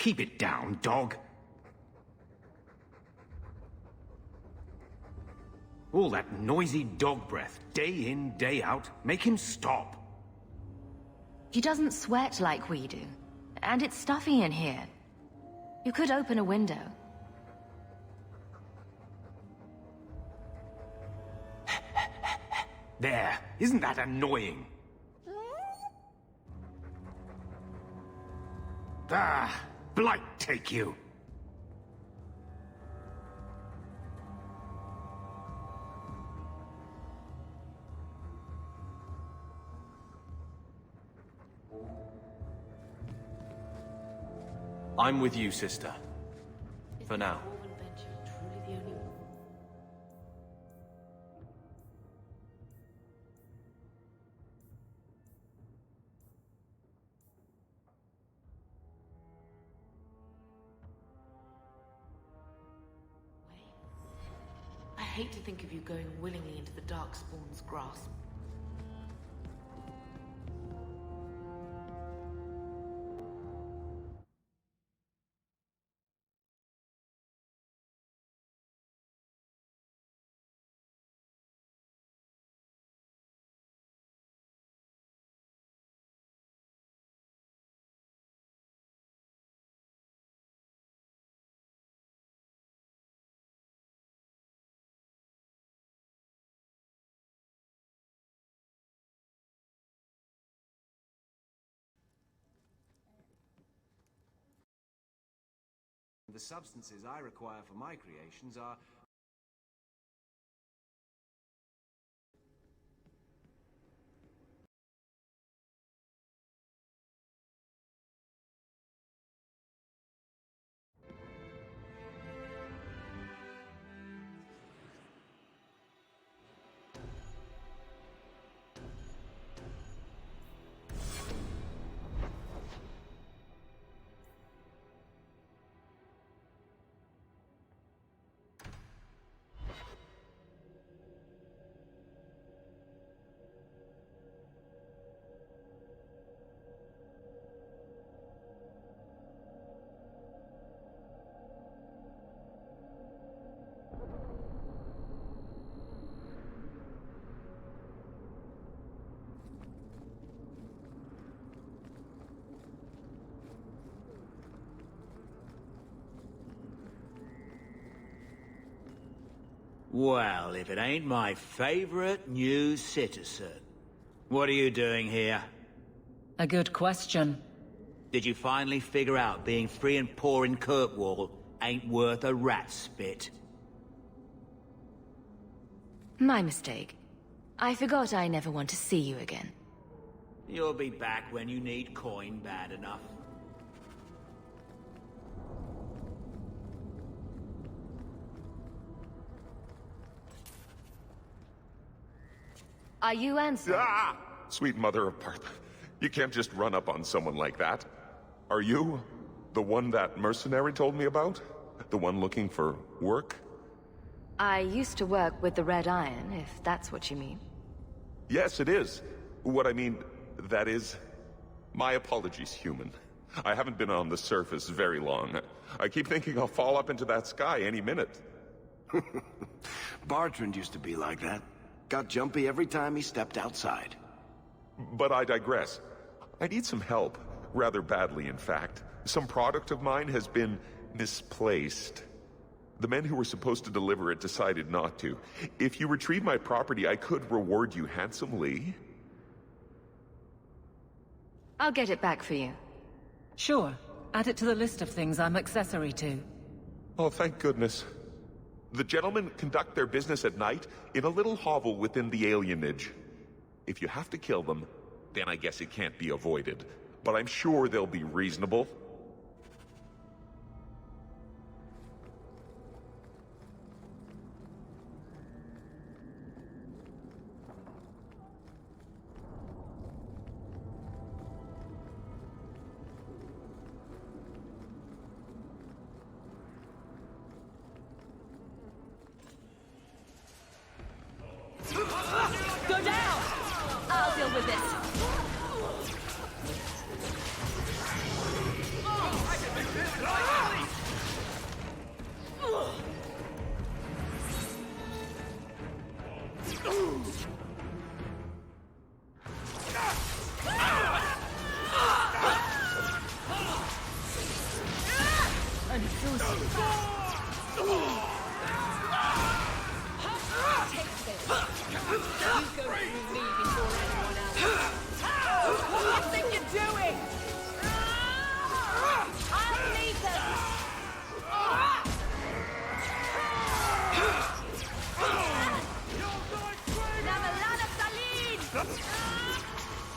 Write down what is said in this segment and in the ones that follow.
Keep it down, dog. All that noisy dog breath, day in, day out. Make him stop. He doesn't sweat like we do. And it's stuffy in here. You could open a window. There. Isn't that annoying? Ah, blight take you. I'm with you, sister. For now. I hate to think of you going willingly into the Darkspawn's grasp. The substances I require for my creations are... Well, if it ain't my favorite new citizen. What are you doing here? A good question. Did you finally figure out being free and poor in Kirkwall ain't worth a rat's spit? My mistake. I forgot I never want to see you again. You'll be back when you need coin bad enough. Are you answering? Ah! Sweet mother of Partha, you can't just run up on someone like that. Are you the one that mercenary told me about? The one looking for work? I used to work with the Red Iron, if that's what you mean. Yes, it is. What I mean, that is... My apologies, human. I haven't been on the surface very long. I keep thinking I'll fall up into that sky any minute. Bartrand used to be like that. Got jumpy every time he stepped outside. But I digress. I need some help. Rather badly, in fact. Some product of mine has been misplaced. The men who were supposed to deliver it decided not to. If you retrieve my property, I could reward you handsomely. I'll get it back for you. Sure. Add it to the list of things I'm accessory to. Oh, thank goodness. The gentlemen conduct their business at night in a little hovel within the alienage. If you have to kill them, then I guess it can't be avoided. But I'm sure they'll be reasonable. Go down! I'll deal with this.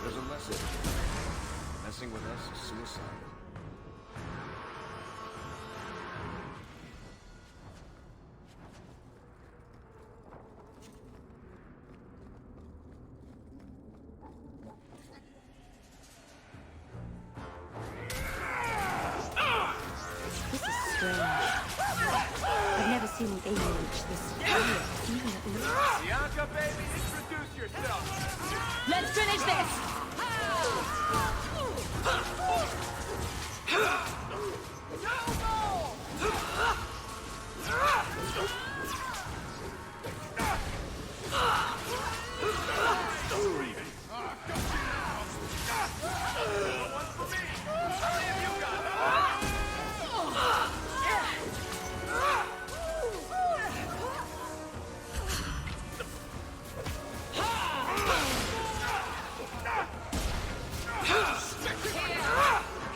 There's a lesson. Messing with us is suicide. This is strange. I've never seen an age this clear, even at looks. Bianca, baby, introduce yourself. Let's finish this!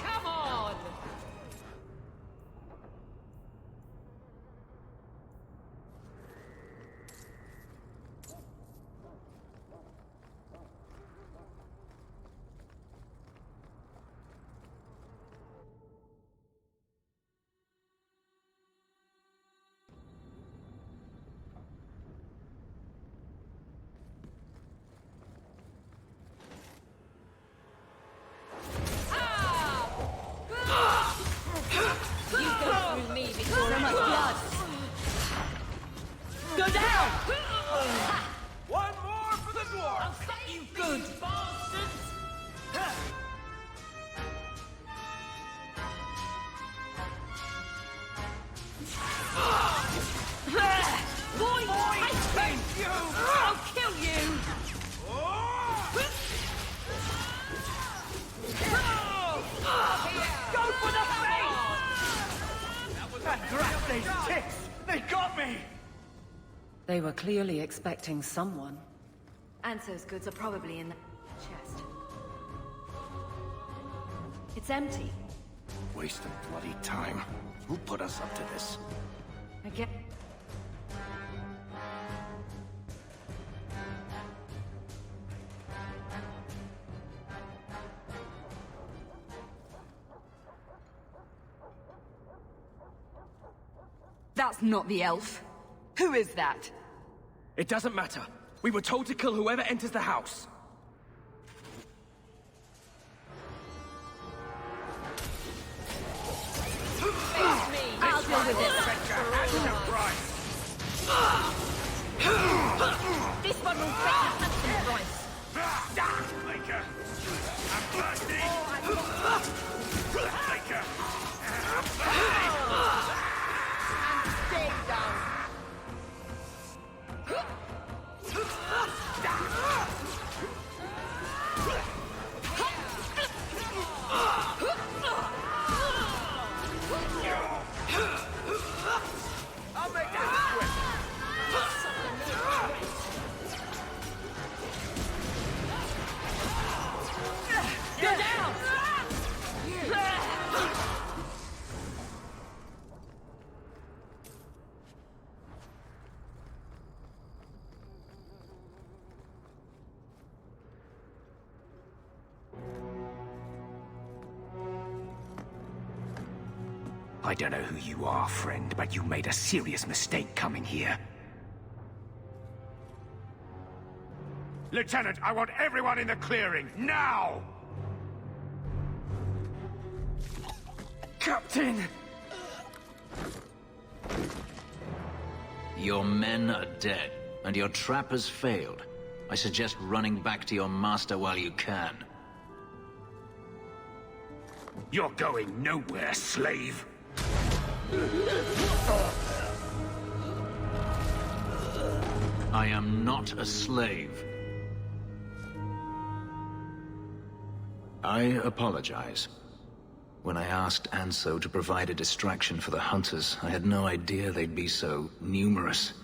Come on! Go down! One more for the dwarf. You good! Boy, I hate you! I'll kill you! Go for the face! Drat these ticks! They got me! They were clearly expecting someone. Anso's goods are probably in the chest. It's empty. Waste of bloody time. Who put us up to this? I get... That's not the elf. Who is that? It doesn't matter. We were told to kill whoever enters the house. I'll deal with this. This one will fetch a handsome price. Laker! I'm thirsty! Laker! Stay down. I'll make this quick. Go down! I don't know who you are, friend, but you made a serious mistake coming here. Lieutenant, I want everyone in the clearing, now! Captain! Your men are dead, and your trap has failed. I suggest running back to your master while you can. You're going nowhere, slave! I am not a slave. I apologize. When I asked Anso to provide a distraction for the hunters, I had no idea they'd be so numerous.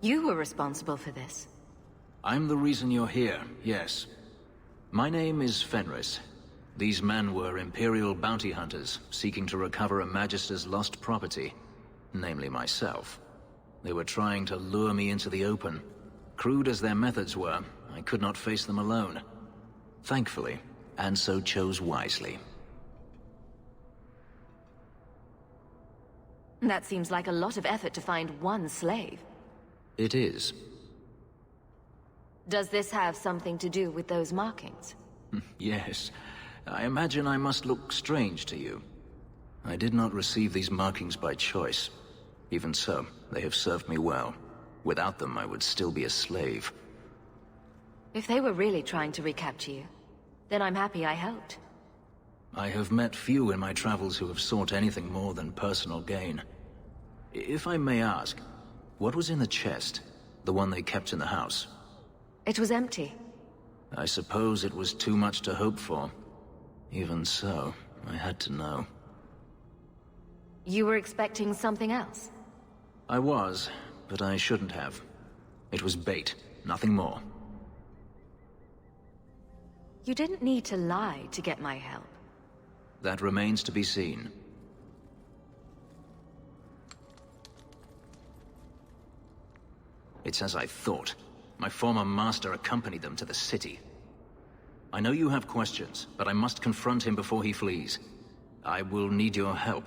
You were responsible for this. I'm the reason you're here, yes. My name is Fenris. These men were Imperial bounty hunters, seeking to recover a Magister's lost property, namely myself. They were trying to lure me into the open. Crude as their methods were, I could not face them alone. Thankfully, Anso chose wisely. That seems like a lot of effort to find one slave. It is. Does this have something to do with those markings? Yes. I imagine I must look strange to you. I did not receive these markings by choice. Even so, they have served me well. Without them, I would still be a slave. If they were really trying to recapture you, then I'm happy I helped. I have met few in my travels who have sought anything more than personal gain. If I may ask, what was in the chest? The one they kept in the house? It was empty. I suppose it was too much to hope for. Even so, I had to know. You were expecting something else? I was, but I shouldn't have. It was bait, nothing more. You didn't need to lie to get my help. That remains to be seen. It's as I thought. My former master accompanied them to the city. I know you have questions, but I must confront him before he flees. I will need your help.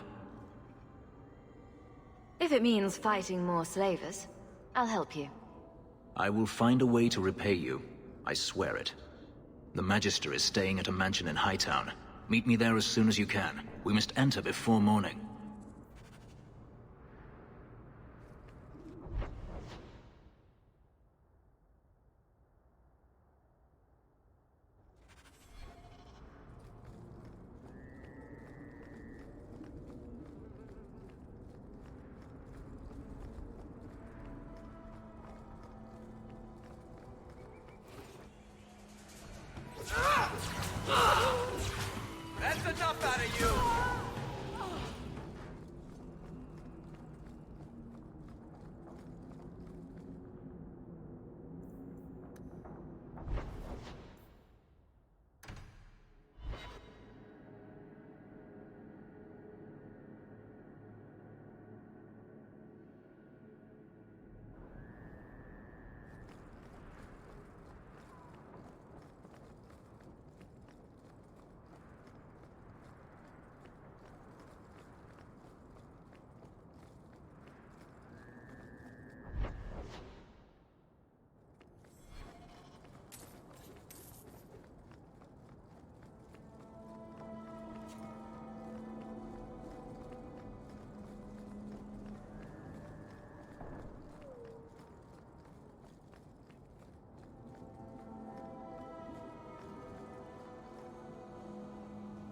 If it means fighting more slavers, I'll help you. I will find a way to repay you. I swear it. The Magister is staying at a mansion in Hightown. Meet me there as soon as you can. We must enter before morning. That's enough out of you!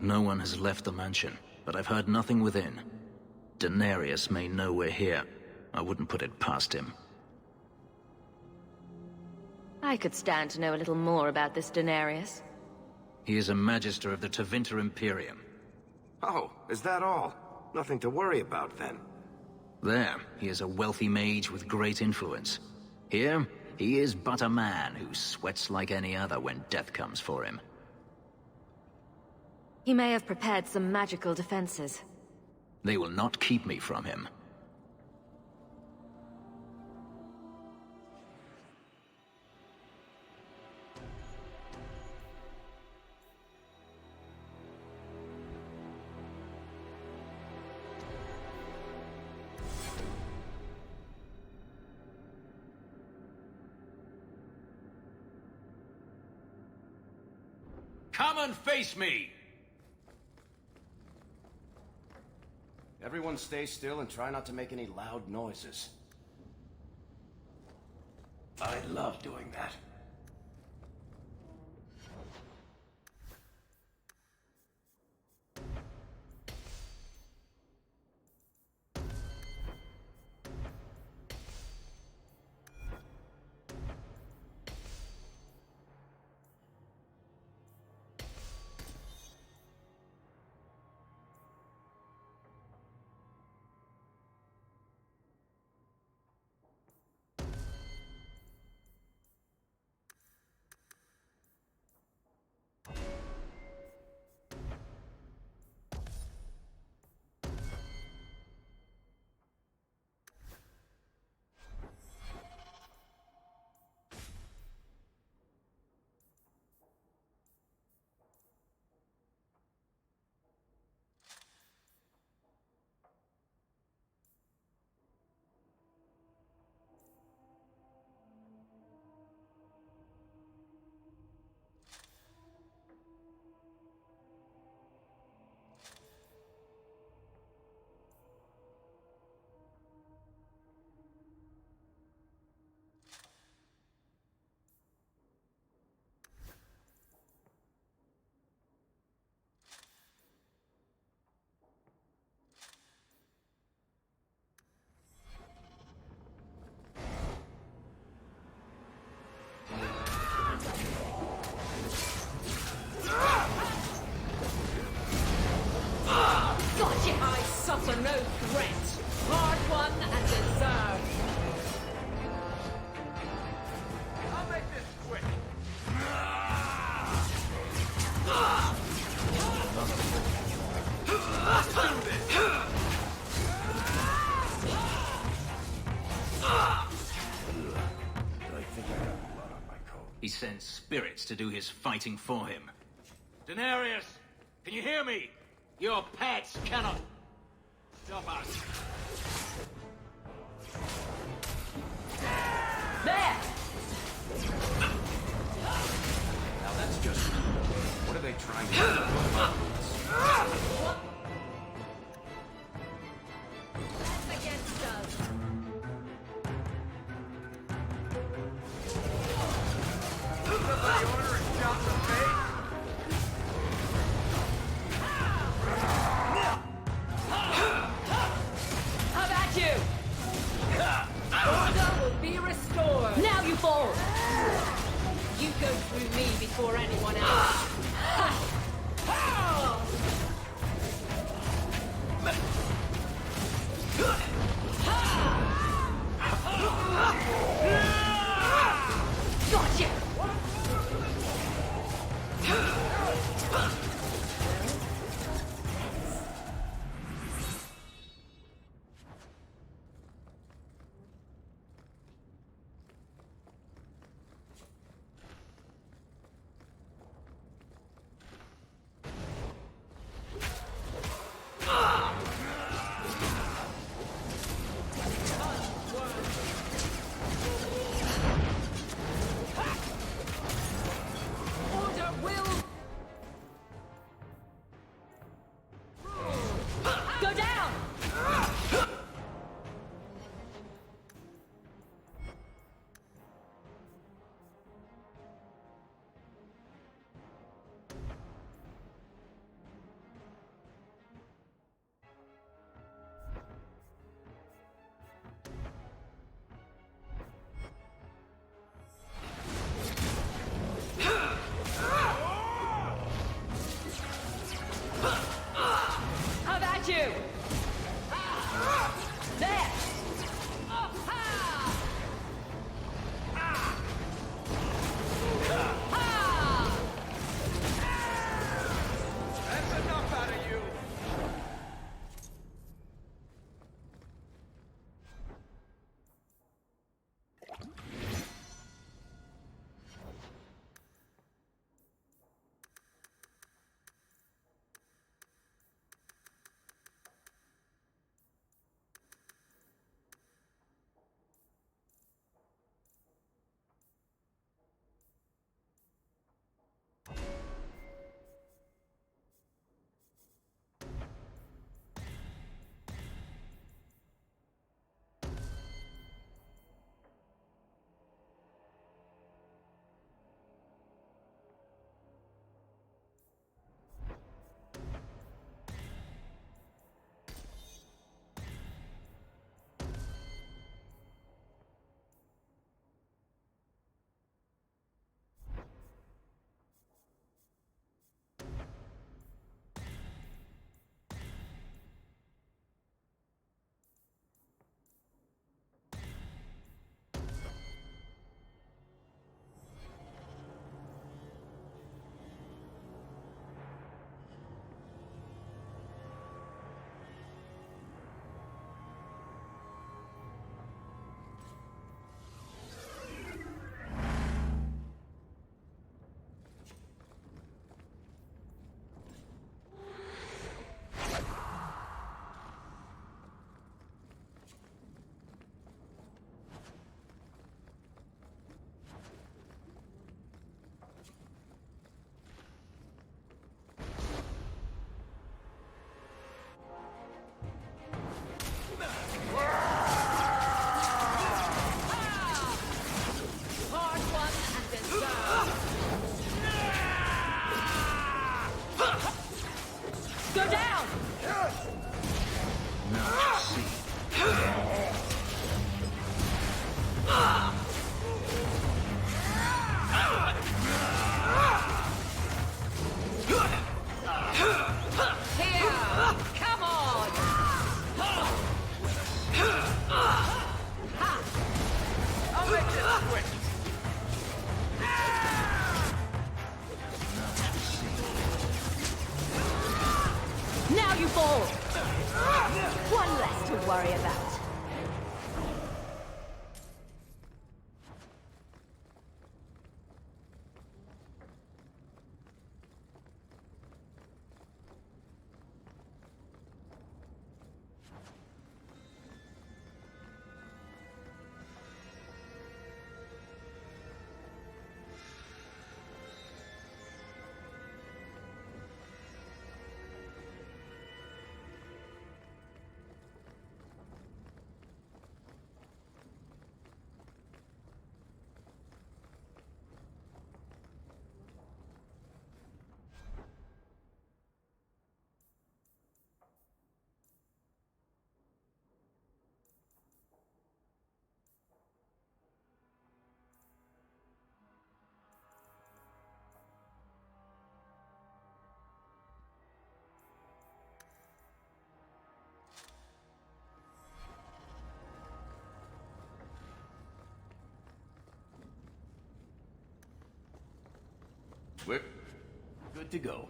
No one has left the mansion, but I've heard nothing within. Denarius may know we're here. I wouldn't put it past him. I could stand to know a little more about this Denarius. He is a Magister of the Tevinter Imperium. Oh, is that all? Nothing to worry about then. There, he is a wealthy mage with great influence. Here, he is but a man who sweats like any other when death comes for him. He may have prepared some magical defenses. They will not keep me from him. Come and face me! Everyone stay still and try not to make any loud noises. I love doing that. He sends spirits to do his fighting for him. Daenerys! Can you hear me? Your pets cannot stop us. There! Now that's just... What are they trying to do? Against us. Somebody order a shot in the face? How about you? Order will be restored. Now you fall. You go through me before anyone else. Now you fall! One less to worry about. We're good to go.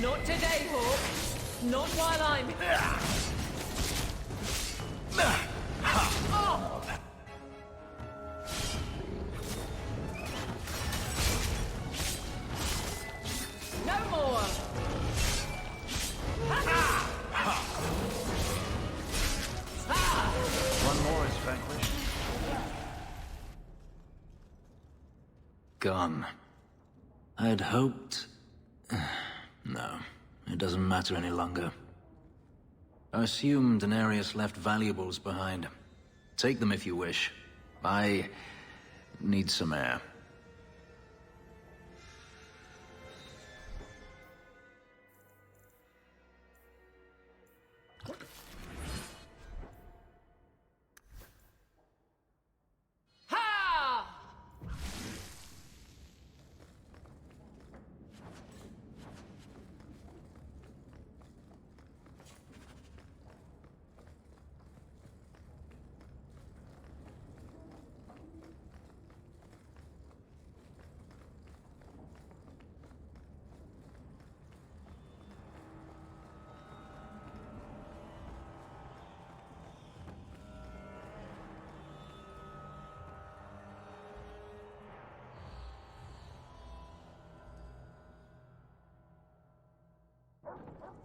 Not today, Hawk. Not while I'm here. No more. One more is vanquished. Gone. I'd hoped... No, it doesn't matter any longer. I assume Denarius left valuables behind. Take them if you wish. I need some air.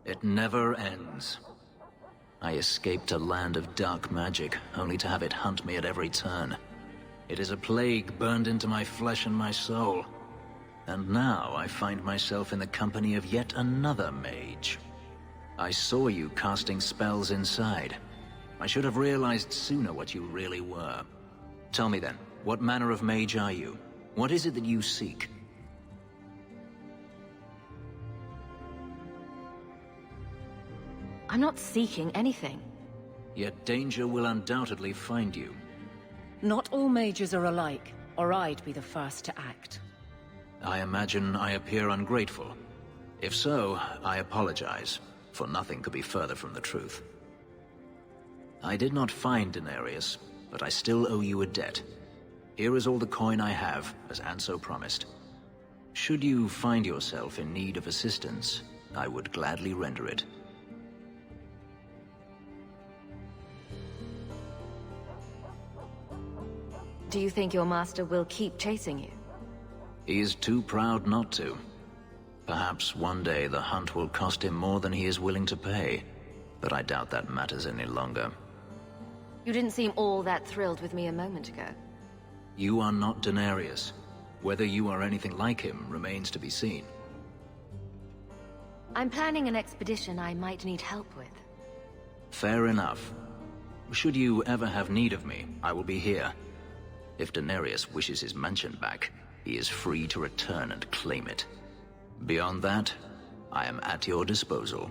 It never ends. I escaped a land of dark magic, only to have it hunt me at every turn. It is a plague burned into my flesh and my soul. And now I find myself in the company of yet another mage. I saw you casting spells inside. I should have realized sooner what you really were. Tell me then, what manner of mage are you? What is it that you seek? I'm not seeking anything. Yet danger will undoubtedly find you. Not all mages are alike, or I'd be the first to act. I imagine I appear ungrateful. If so, I apologize, for nothing could be further from the truth. I did not find Denarius, but I still owe you a debt. Here is all the coin I have, as Anso promised. Should you find yourself in need of assistance, I would gladly render it. Do you think your master will keep chasing you? He is too proud not to. Perhaps one day the hunt will cost him more than he is willing to pay. but I doubt that matters any longer. You didn't seem all that thrilled with me a moment ago. You are not Denarius. Whether you are anything like him remains to be seen. I'm planning an expedition I might need help with. Fair enough. Should you ever have need of me, I will be here. If Denarius wishes his mansion back, he is free to return and claim it. Beyond that, I am at your disposal.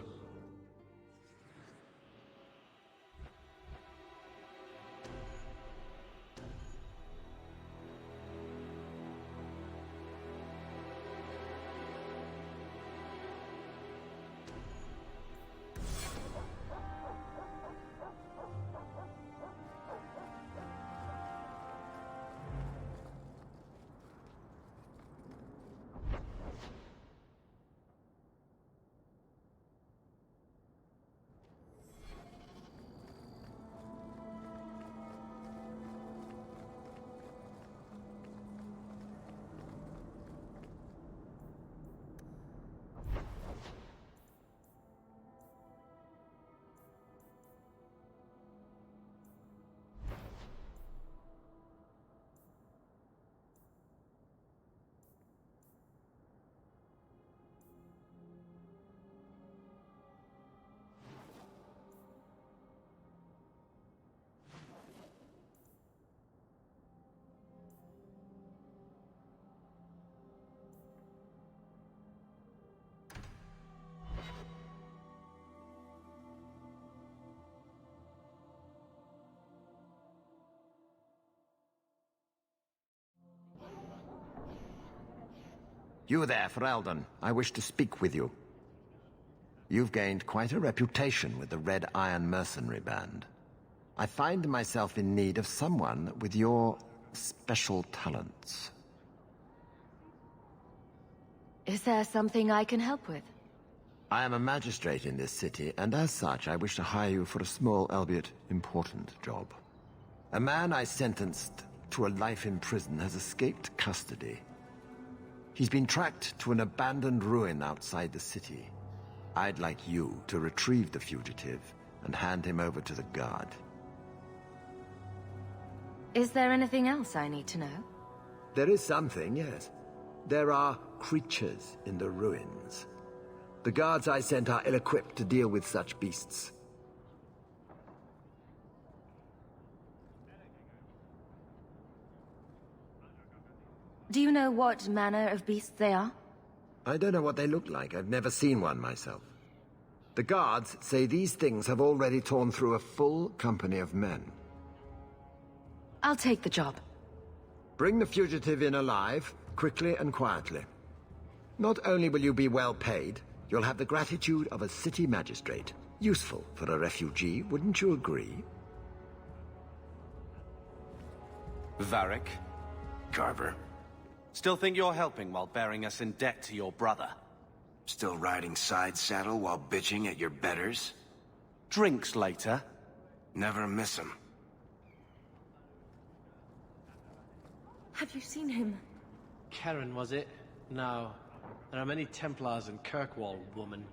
You there, Ferelden. I wish to speak with you. You've gained quite a reputation with the Red Iron Mercenary Band. I find myself in need of someone with your special talents. Is there something I can help with? I am a magistrate in this city, and as such, I wish to hire you for a small, albeit important, job. A man I sentenced to a life in prison has escaped custody. He's been tracked to an abandoned ruin outside the city. I'd like you to retrieve the fugitive and hand him over to the guard. Is there anything else I need to know? There is something, yes. There are creatures in the ruins. The guards I sent are ill-equipped to deal with such beasts. Do you know what manner of beasts they are? I don't know what they look like. I've never seen one myself. The guards say these things have already torn through a full company of men. I'll take the job. Bring the fugitive in alive, quickly and quietly. Not only will you be well paid, you'll have the gratitude of a city magistrate. Useful for a refugee, wouldn't you agree? Varric. Carver. Still think you're helping while bearing us in debt to your brother? Still riding side saddle while bitching at your betters? Drinks later? Never miss 'em. Have you seen him? Karen, was it? No. There are many Templars in Kirkwall, woman.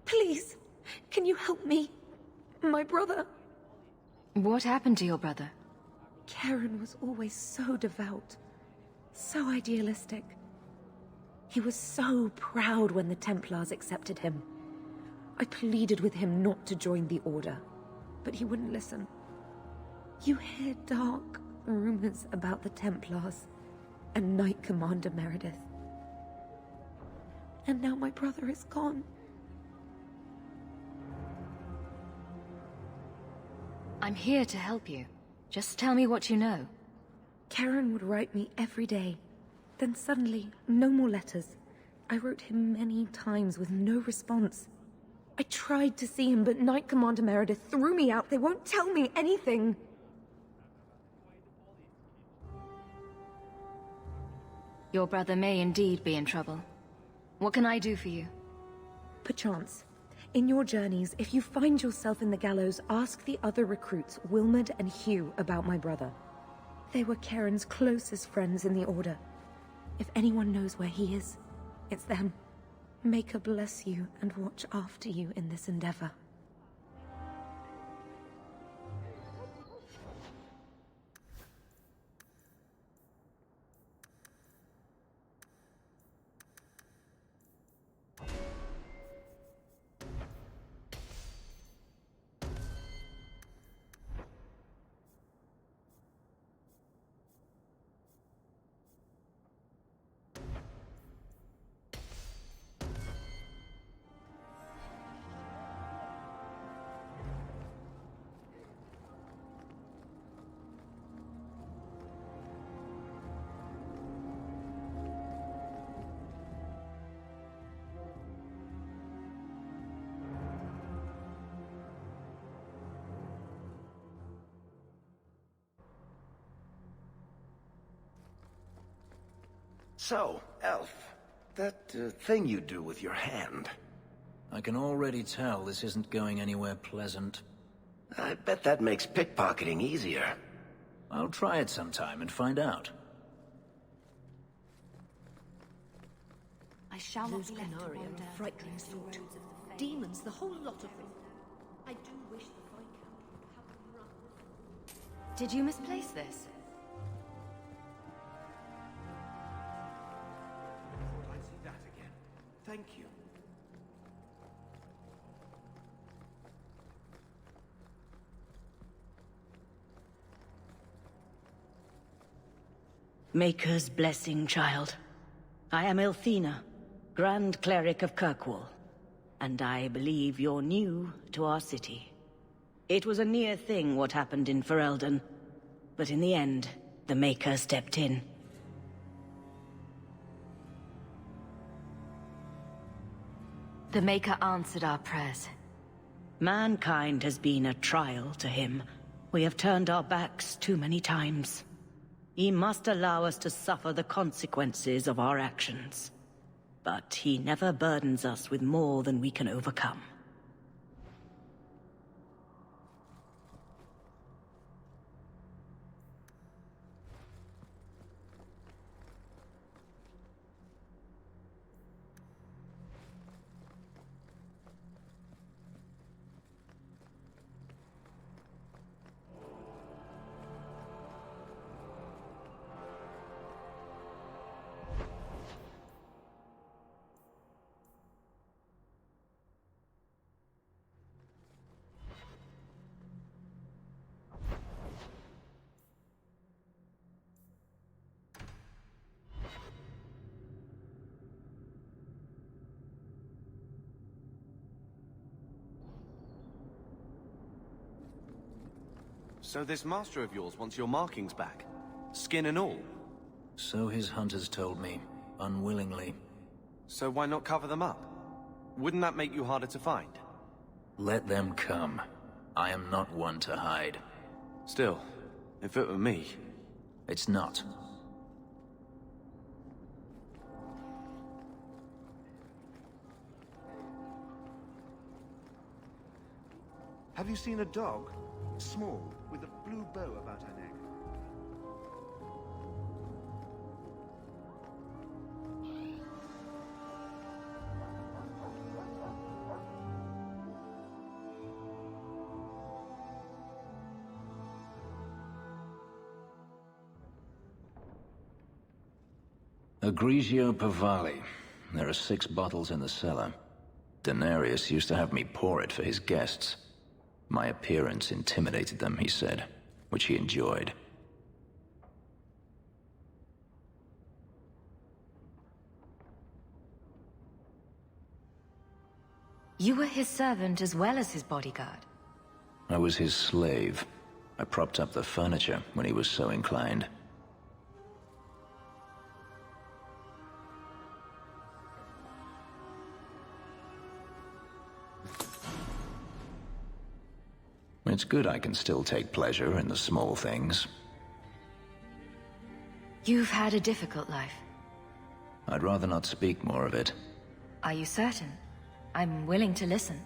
Please, can you help me? My brother. What happened to your brother? Karen was always so devout, so idealistic. He was so proud when the Templars accepted him. I pleaded with him not to join the Order, but he wouldn't listen. You hear dark rumors about the Templars and Knight Commander Meredith. And now my brother is gone. I'm here to help you. Just tell me what you know. Karen would write me every day. Then suddenly, no more letters. I wrote him many times with no response. I tried to see him, but Knight Commander Meredith threw me out. They won't tell me anything. Your brother may indeed be in trouble. What can I do for you? Perchance. In your journeys, if you find yourself in the gallows, ask the other recruits, Wilmerd and Hugh, about my brother. They were Karen's closest friends in the Order. If anyone knows where he is, it's them. Maker bless you and watch after you in this endeavor. So, Elf, that thing you do with your hand. I can already tell this isn't going anywhere pleasant. I bet that makes pickpocketing easier. I'll try it sometime and find out. I shall not Those be left to Canari are wander a frightening through sort. the roads of the fae. Demons, the whole lot of them. I do wish the Viscount would have them run with them. Did you misplace this? I see that again. Thank you. Maker's blessing, child. I am Elthina, Grand Cleric of Kirkwall, and I believe you're new to our city. It was a near thing what happened in Ferelden, but in the end, the Maker stepped in. The Maker answered our prayers. Mankind has been a trial to him. We have turned our backs too many times. He must allow us to suffer the consequences of our actions. But he never burdens us with more than we can overcome. So this master of yours wants your markings back? Skin and all? So his hunters told me, unwillingly. So why not cover them up? Wouldn't that make you harder to find? Let them come. I am not one to hide. Still, if it were me... It's not. Have you seen a dog? Small, with a blue bow about her neck. A Grigio Pavali. There are 6 bottles in the cellar. Denarius used to have me pour it for his guests. My appearance intimidated them, he said, which he enjoyed. You were his servant as well as his bodyguard. I was his slave. I propped up the furniture when he was so inclined. It's good I can still take pleasure in the small things. You've had a difficult life. I'd rather not speak more of it. Are you certain? I'm willing to listen.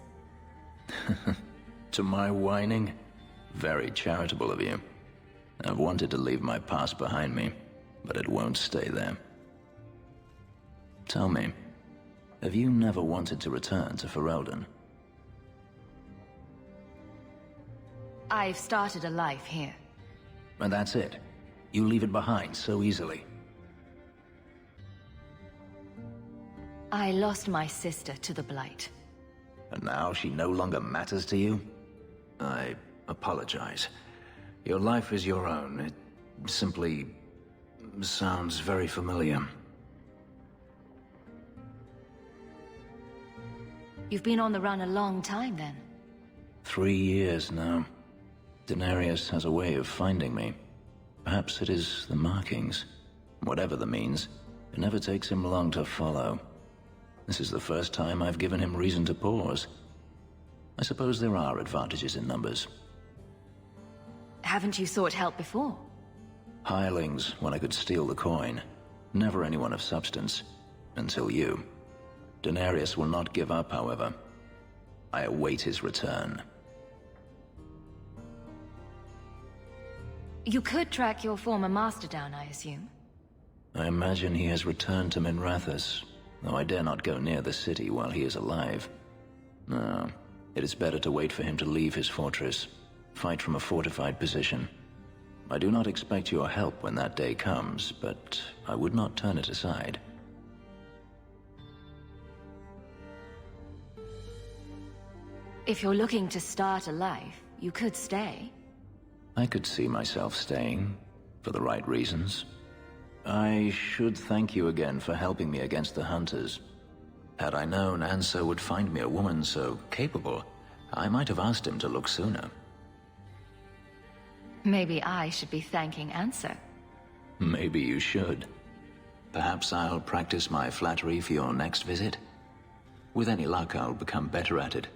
To my whining? Very charitable of you. I've wanted to leave my past behind me, but it won't stay there. Tell me, Have you never wanted to return to Ferelden? I've started a life here. And that's it? You leave it behind so easily? I lost my sister to the Blight. And now she no longer matters to you? I apologize. Your life is your own. It simply sounds very familiar. You've been on the run a long time, then. 3 years now. Denarius has a way of finding me. Perhaps it is the markings. Whatever the means, it never takes him long to follow. This is the first time I've given him reason to pause. I suppose there are advantages in numbers. Haven't you sought help before? Hirelings, when I could steal the coin. Never anyone of substance. Until you. Denarius will not give up, however. I await his return. You could track your former master down, I assume? I imagine he has returned to Minrathous, though I dare not go near the city while he is alive. No, it is better to wait for him to leave his fortress, fight from a fortified position. I do not expect your help when that day comes, but I would not turn it aside. If you're looking to start a life, you could stay. I could see myself staying, for the right reasons. I should thank you again for helping me against the hunters. Had I known Ansel would find me a woman so capable, I might have asked him to look sooner. Maybe I should be thanking Ansel. Maybe you should. Perhaps I'll practice my flattery for your next visit. With any luck, I'll become better at it.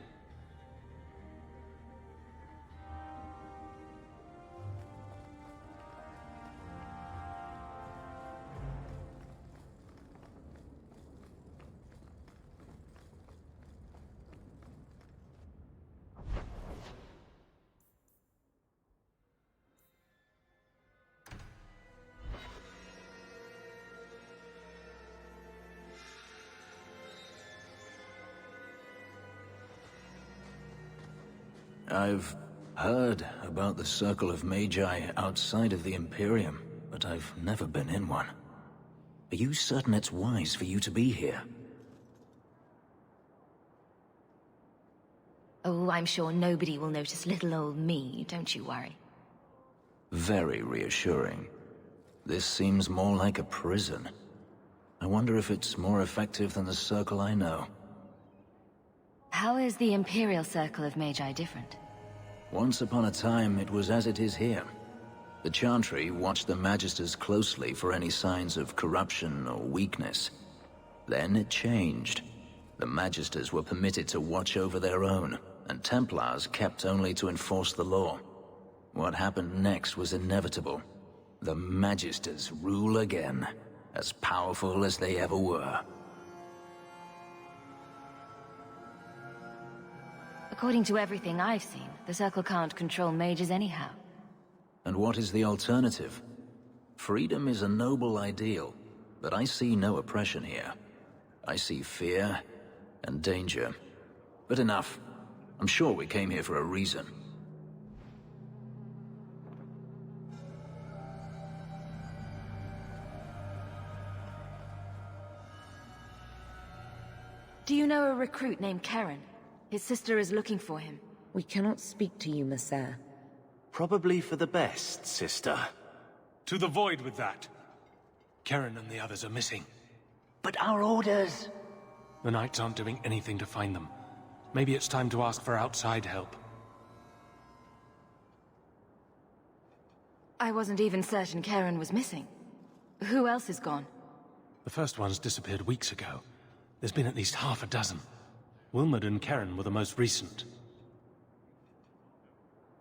I've heard about the Circle of Magi outside of the Imperium, but I've never been in one. Are you certain it's wise for you to be here? Oh, I'm sure nobody will notice little old me, don't you worry. Very reassuring. This seems more like a prison. I wonder if it's more effective than the Circle I know. How is the Imperial Circle of Magi different? Once upon a time, it was as it is here. The Chantry watched the Magisters closely for any signs of corruption or weakness. Then it changed. The Magisters were permitted to watch over their own, and Templars kept only to enforce the law. What happened next was inevitable. The Magisters rule again, as powerful as they ever were. According to everything I've seen, the Circle can't control mages anyhow. And what is the alternative? Freedom is a noble ideal, but I see no oppression here. I see fear and danger. But enough. I'm sure we came here for a reason. Do you know a recruit named Karen? His sister is looking for him. We cannot speak to you, Messer. Probably for the best, sister. To the void with that. Karen and the others are missing. But our orders... The Knights aren't doing anything to find them. Maybe it's time to ask for outside help. I wasn't even certain Karen was missing. Who else is gone? The first ones disappeared weeks ago. There's been at least half a dozen. Wilmot and Karen were the most recent.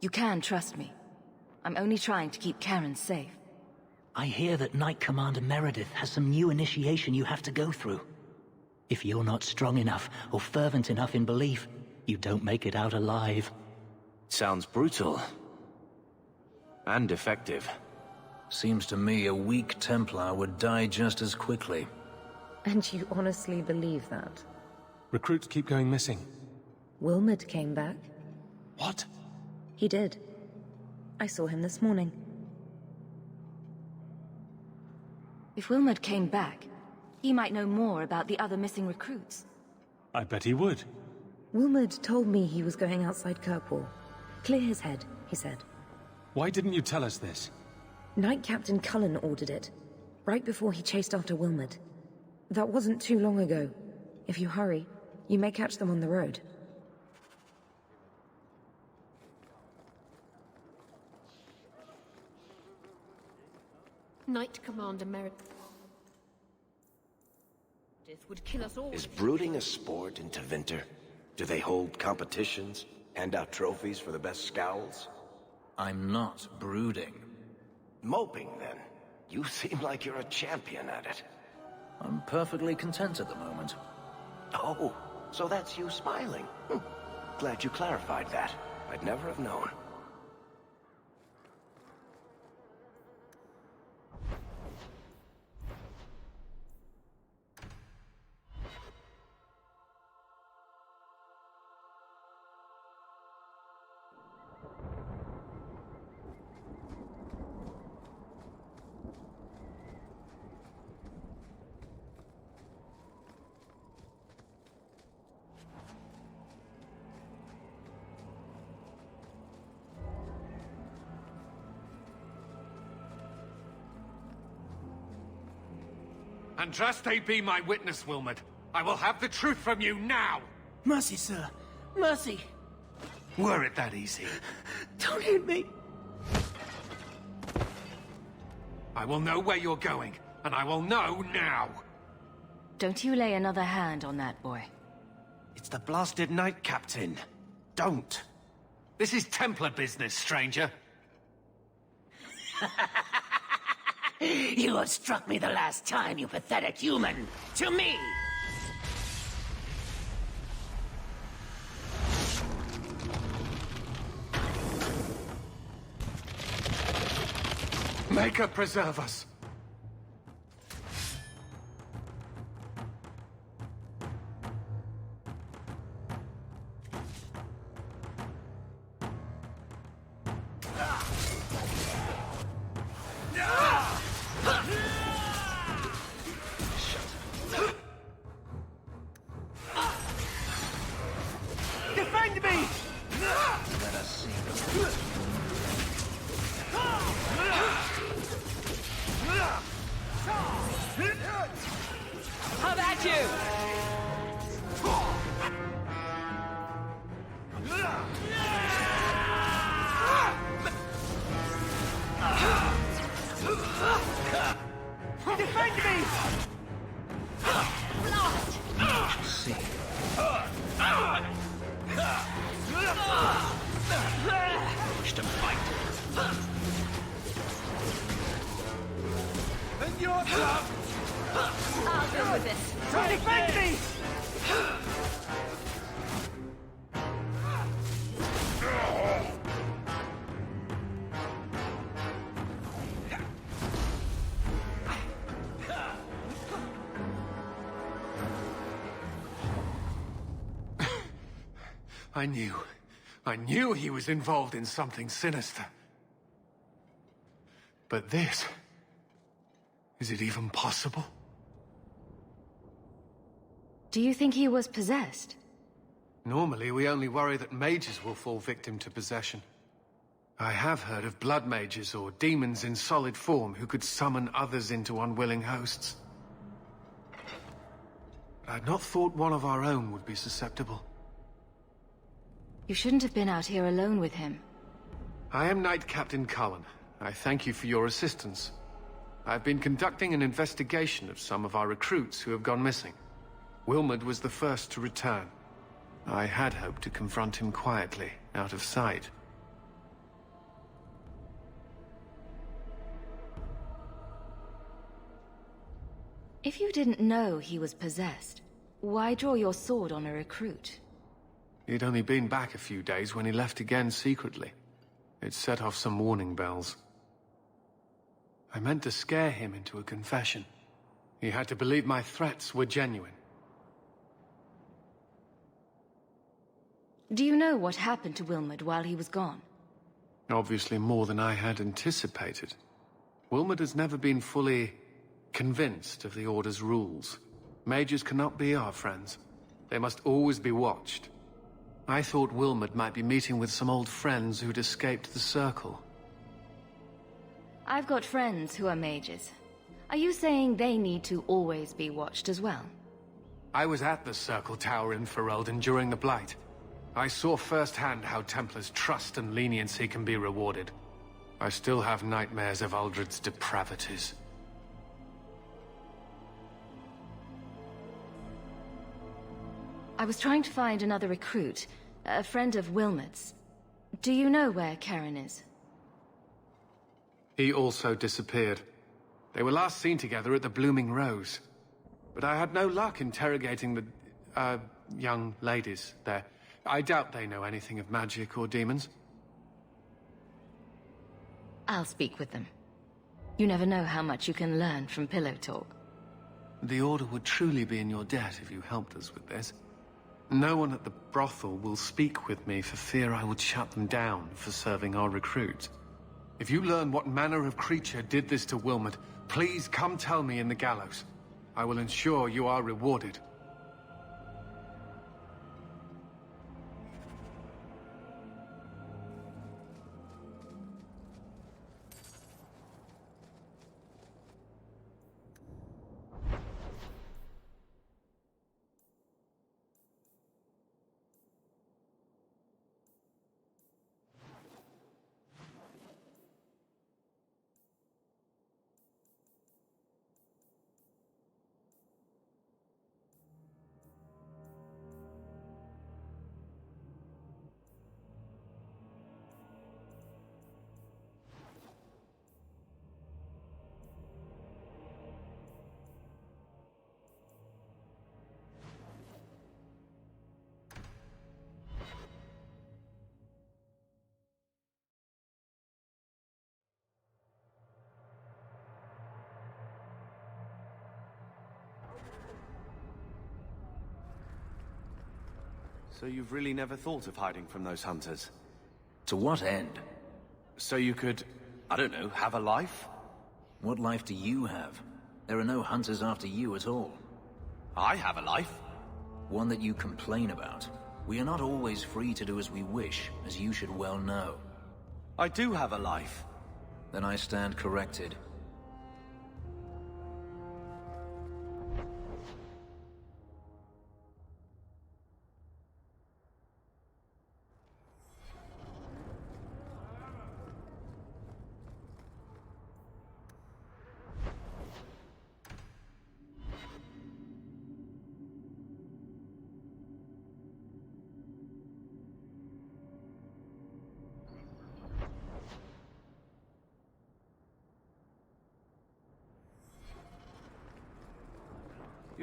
You can trust me. I'm only trying to keep Karen safe. I hear that Knight Commander Meredith has some new initiation you have to go through. If you're not strong enough or fervent enough in belief, you don't make it out alive. Sounds brutal. And effective. Seems to me a weak Templar would die just as quickly. And you honestly believe that? Recruits keep going missing. Wilmerd came back. What? He did. I saw him this morning. If Wilmerd came back, he might know more about the other missing recruits. I bet he would. Wilmerd told me he was going outside Kirkwall. Clear his head, he said. Why didn't you tell us this? Knight Captain Cullen ordered it, right before he chased after Wilmerd. That wasn't too long ago. If you hurry, you may catch them on the road. Knight Commander Meredith would kill us all. Is brooding a sport in Tevinter? Do they hold competitions? Hand out trophies for the best scowls? I'm not brooding. Moping, then. You seem like you're a champion at it. I'm perfectly content at the moment. Oh, so that's you smiling. Glad you clarified that. I'd never have known. Andraste be my witness, Wilmerd. I will have the truth from you now! Mercy, sir. Mercy. Were it that easy? Don't hit me. I will know where you're going, and I will know now! Don't you lay another hand on that boy. It's the blasted Knight Captain. Don't. This is Templar business, stranger. You have struck me the last time, you pathetic human! To me! Maker preserve us! Defend me! Let us see. How about you? Defend me! See. Wish to fight. And your blood! I'll deal with this. Defend me! I knew he was involved in something sinister. But this... is it even possible? Do you think he was possessed? Normally, we only worry that mages will fall victim to possession. I have heard of blood mages or demons in solid form who could summon others into unwilling hosts. But I'd not thought one of our own would be susceptible. You shouldn't have been out here alone with him. I am Knight Captain Cullen. I thank you for your assistance. I've been conducting an investigation of some of our recruits who have gone missing. Wilmerd was the first to return. I had hoped to confront him quietly, out of sight. If you didn't know he was possessed, why draw your sword on a recruit? He'd only been back a few days when he left again secretly. It set off some warning bells. I meant to scare him into a confession. He had to believe my threats were genuine. Do you know what happened to Wilmot while he was gone? Obviously more than I had anticipated. Wilmot has never been fully convinced of the Order's rules. Mages cannot be our friends. They must always be watched. I thought Wilmot might be meeting with some old friends who'd escaped the Circle. I've got friends who are mages. Are you saying they need to always be watched as well? I was at the Circle Tower in Ferelden during the Blight. I saw firsthand how Templars' trust and leniency can be rewarded. I still have nightmares of Uldred's depravities. I was trying to find another recruit, a friend of Wilmot's. Do you know where Karen is? He also disappeared. They were last seen together at the Blooming Rose. But I had no luck interrogating the, young ladies there. I doubt they know anything of magic or demons. I'll speak with them. You never know how much you can learn from pillow talk. The Order would truly be in your debt if you helped us with this. No one at the brothel will speak with me for fear I would shut them down for serving our recruits. If you learn what manner of creature did this to Wilmot, please come tell me in the gallows. I will ensure you are rewarded. So you've really never thought of hiding from those hunters? To what end? So you could, I don't know, have a life? What life do you have? There are no hunters after you at all. I have a life. One that you complain about. We are not always free to do as we wish, as you should well know. I do have a life. Then I stand corrected.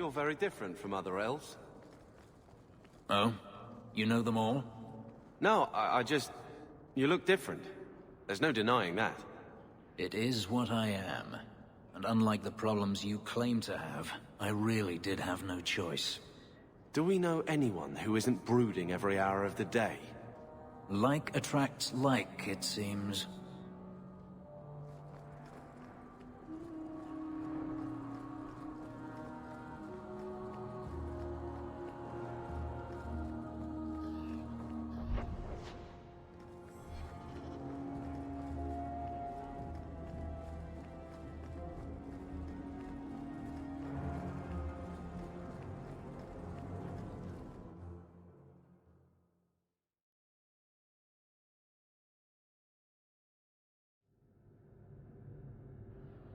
You're very different from other elves. Oh? You know them all? No, I just... You look different. There's no denying that. It is what I am. And unlike the problems you claim to have, I really did have no choice. Do we know anyone who isn't brooding every hour of the day? Like attracts like, it seems.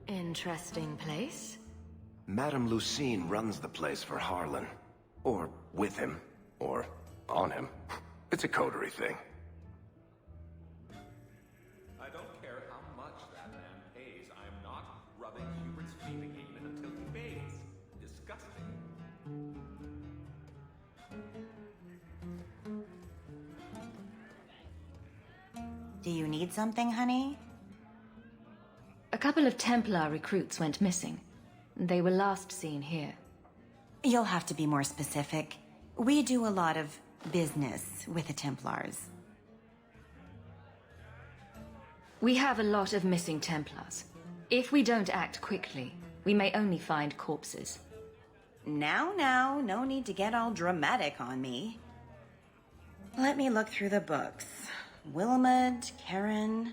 Interesting place. Madame Lucine runs the place for Harlan. Or with him. Or on him. It's a coterie thing. I don't care how much that man pays. I'm not rubbing Hubert's feet again until he pays. Disgusting. Do you need something, honey? A couple of Templar recruits went missing. They were last seen here. You'll have to be more specific. We do a lot of business with the Templars? We have a lot of missing Templars. If we don't act quickly, we may only find corpses. Now, no need to get all dramatic on me. Let me look through the books. Wilmud, Karen...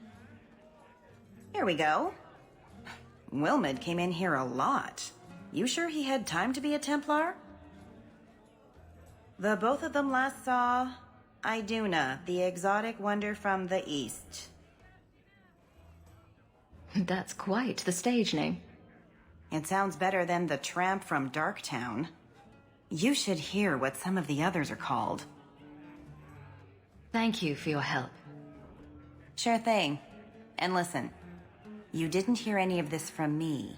Here we go. Wilmud came in here a lot. You sure he had time to be a Templar? The both of them last saw Iduna, the exotic wonder from the east. That's quite the stage name. It sounds better than the tramp from Darktown. You should hear what some of the others are called. Thank you for your help. Sure thing. And listen, you didn't hear any of this from me.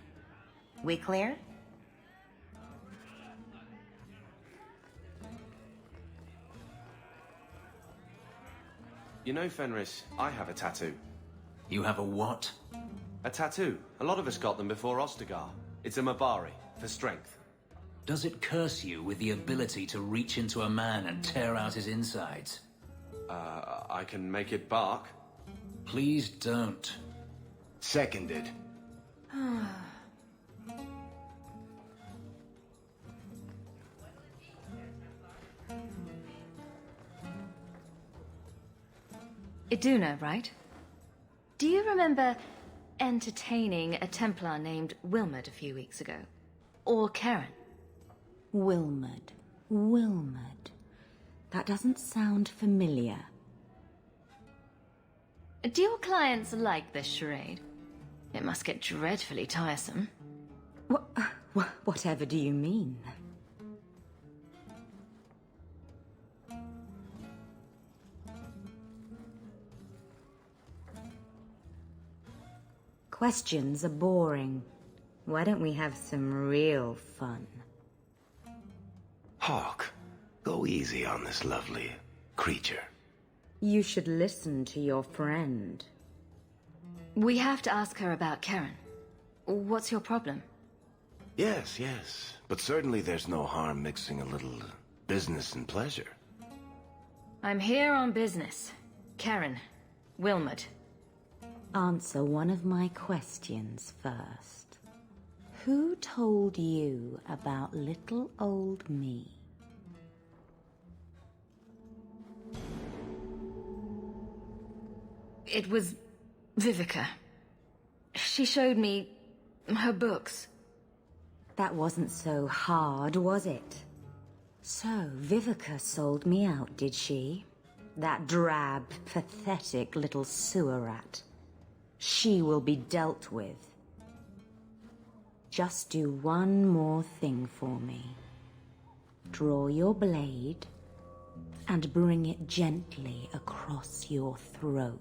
We clear? You know, Fenris, I have a tattoo. You have a what? A tattoo. A lot of us got them before Ostagar. It's a Mabari, for strength. Does it curse you with the ability to reach into a man and tear out his insides? I can make it bark. Please don't. Seconded. Iduna, right? Do you remember entertaining a Templar named Wilmud a few weeks ago? Or Karen? Wilmud. That doesn't sound familiar. Do your clients like this charade? It must get dreadfully tiresome. Whatever do you mean? Questions are boring. Why don't we have some real fun? Hawk, go easy on this lovely creature. You should listen to your friend. We have to ask her about Karen. What's your problem? Yes. But certainly there's no harm mixing a little business and pleasure. I'm here on business. Karen. Wilmud. Answer one of my questions first. Who told you about little old me? It was Vivica. She showed me her books. That wasn't so hard, was it? So, Vivica sold me out, did she? That drab, pathetic little sewer rat. She will be dealt with. Just do one more thing for me. Draw your blade and bring it gently across your throat.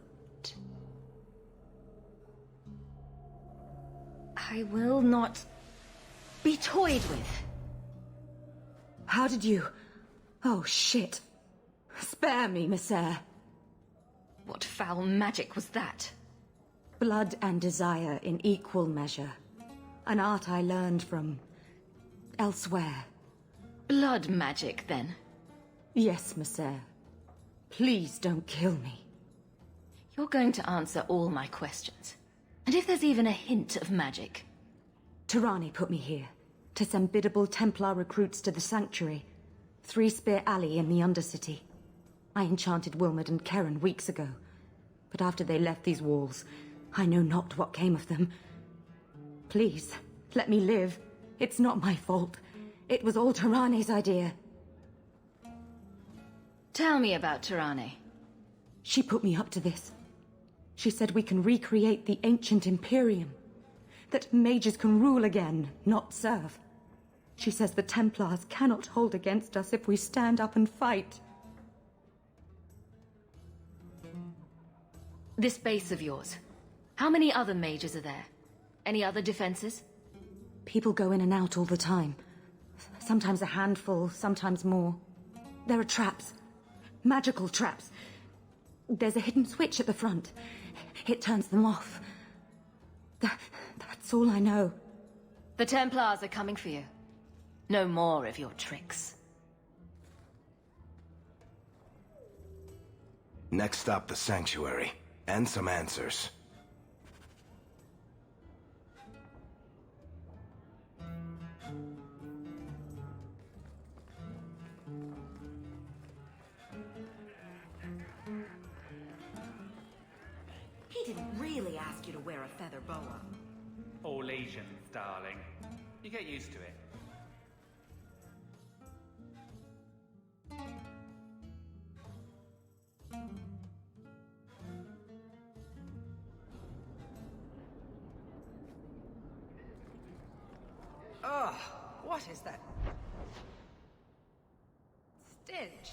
I will not be toyed with. How did you... Oh, shit. Spare me, Messere. What foul magic was that? Blood and desire in equal measure. An art I learned from... elsewhere. Blood magic, then? Yes, Messere. Please don't kill me. You're going to answer all my questions. And if there's even a hint of magic... Tirani put me here, to send biddable Templar recruits to the Sanctuary. Three Spear Alley in the Undercity. I enchanted Wilmud and Karen weeks ago. But after they left these walls, I know not what came of them. Please, let me live. It's not my fault. It was all Tirani's idea. Tell me about Tirani. She put me up to this. She said we can recreate the ancient Imperium. That mages can rule again, not serve. She says the Templars cannot hold against us if we stand up and fight. This base of yours, how many other mages are there? Any other defenses? People go in and out all the time. Sometimes a handful, sometimes more. There are traps. Magical traps. There's a hidden switch at the front. It turns them off. That's all I know. The Templars are coming for you. No more of your tricks. Next stop, the Sanctuary. And some answers. He didn't really ask you to wear a feather boa. All Asians, darling. You get used to it. Oh, what is that? Stench.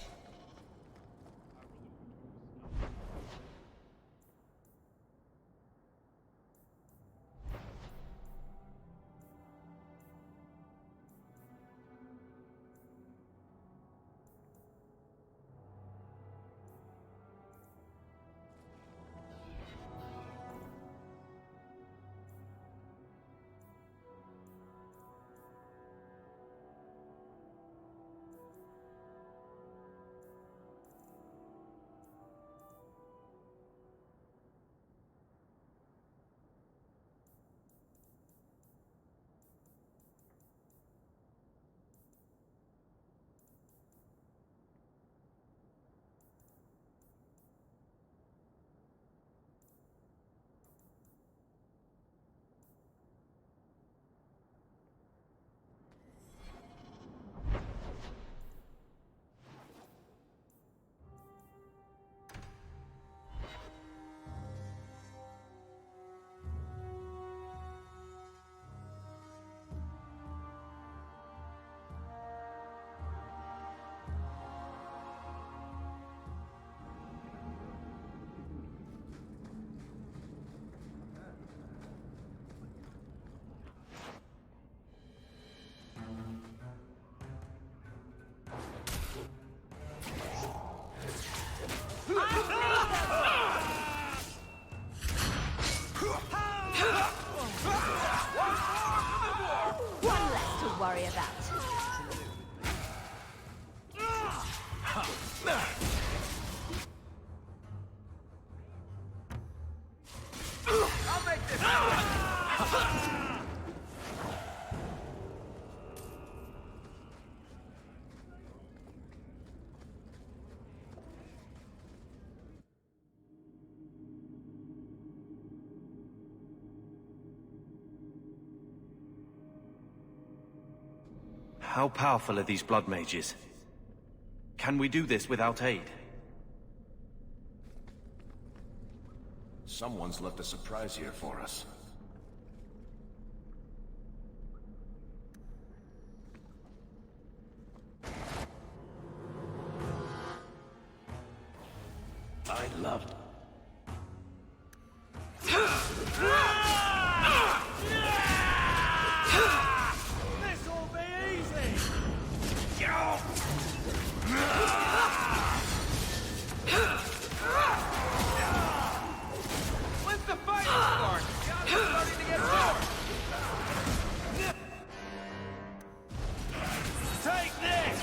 One less to worry about. I'll make this happen! How powerful are these blood mages? Can we do this without aid? Someone's left a surprise here for us. I loved. This'll be easy! When's the fight start? I'm starting to get bored! Take this!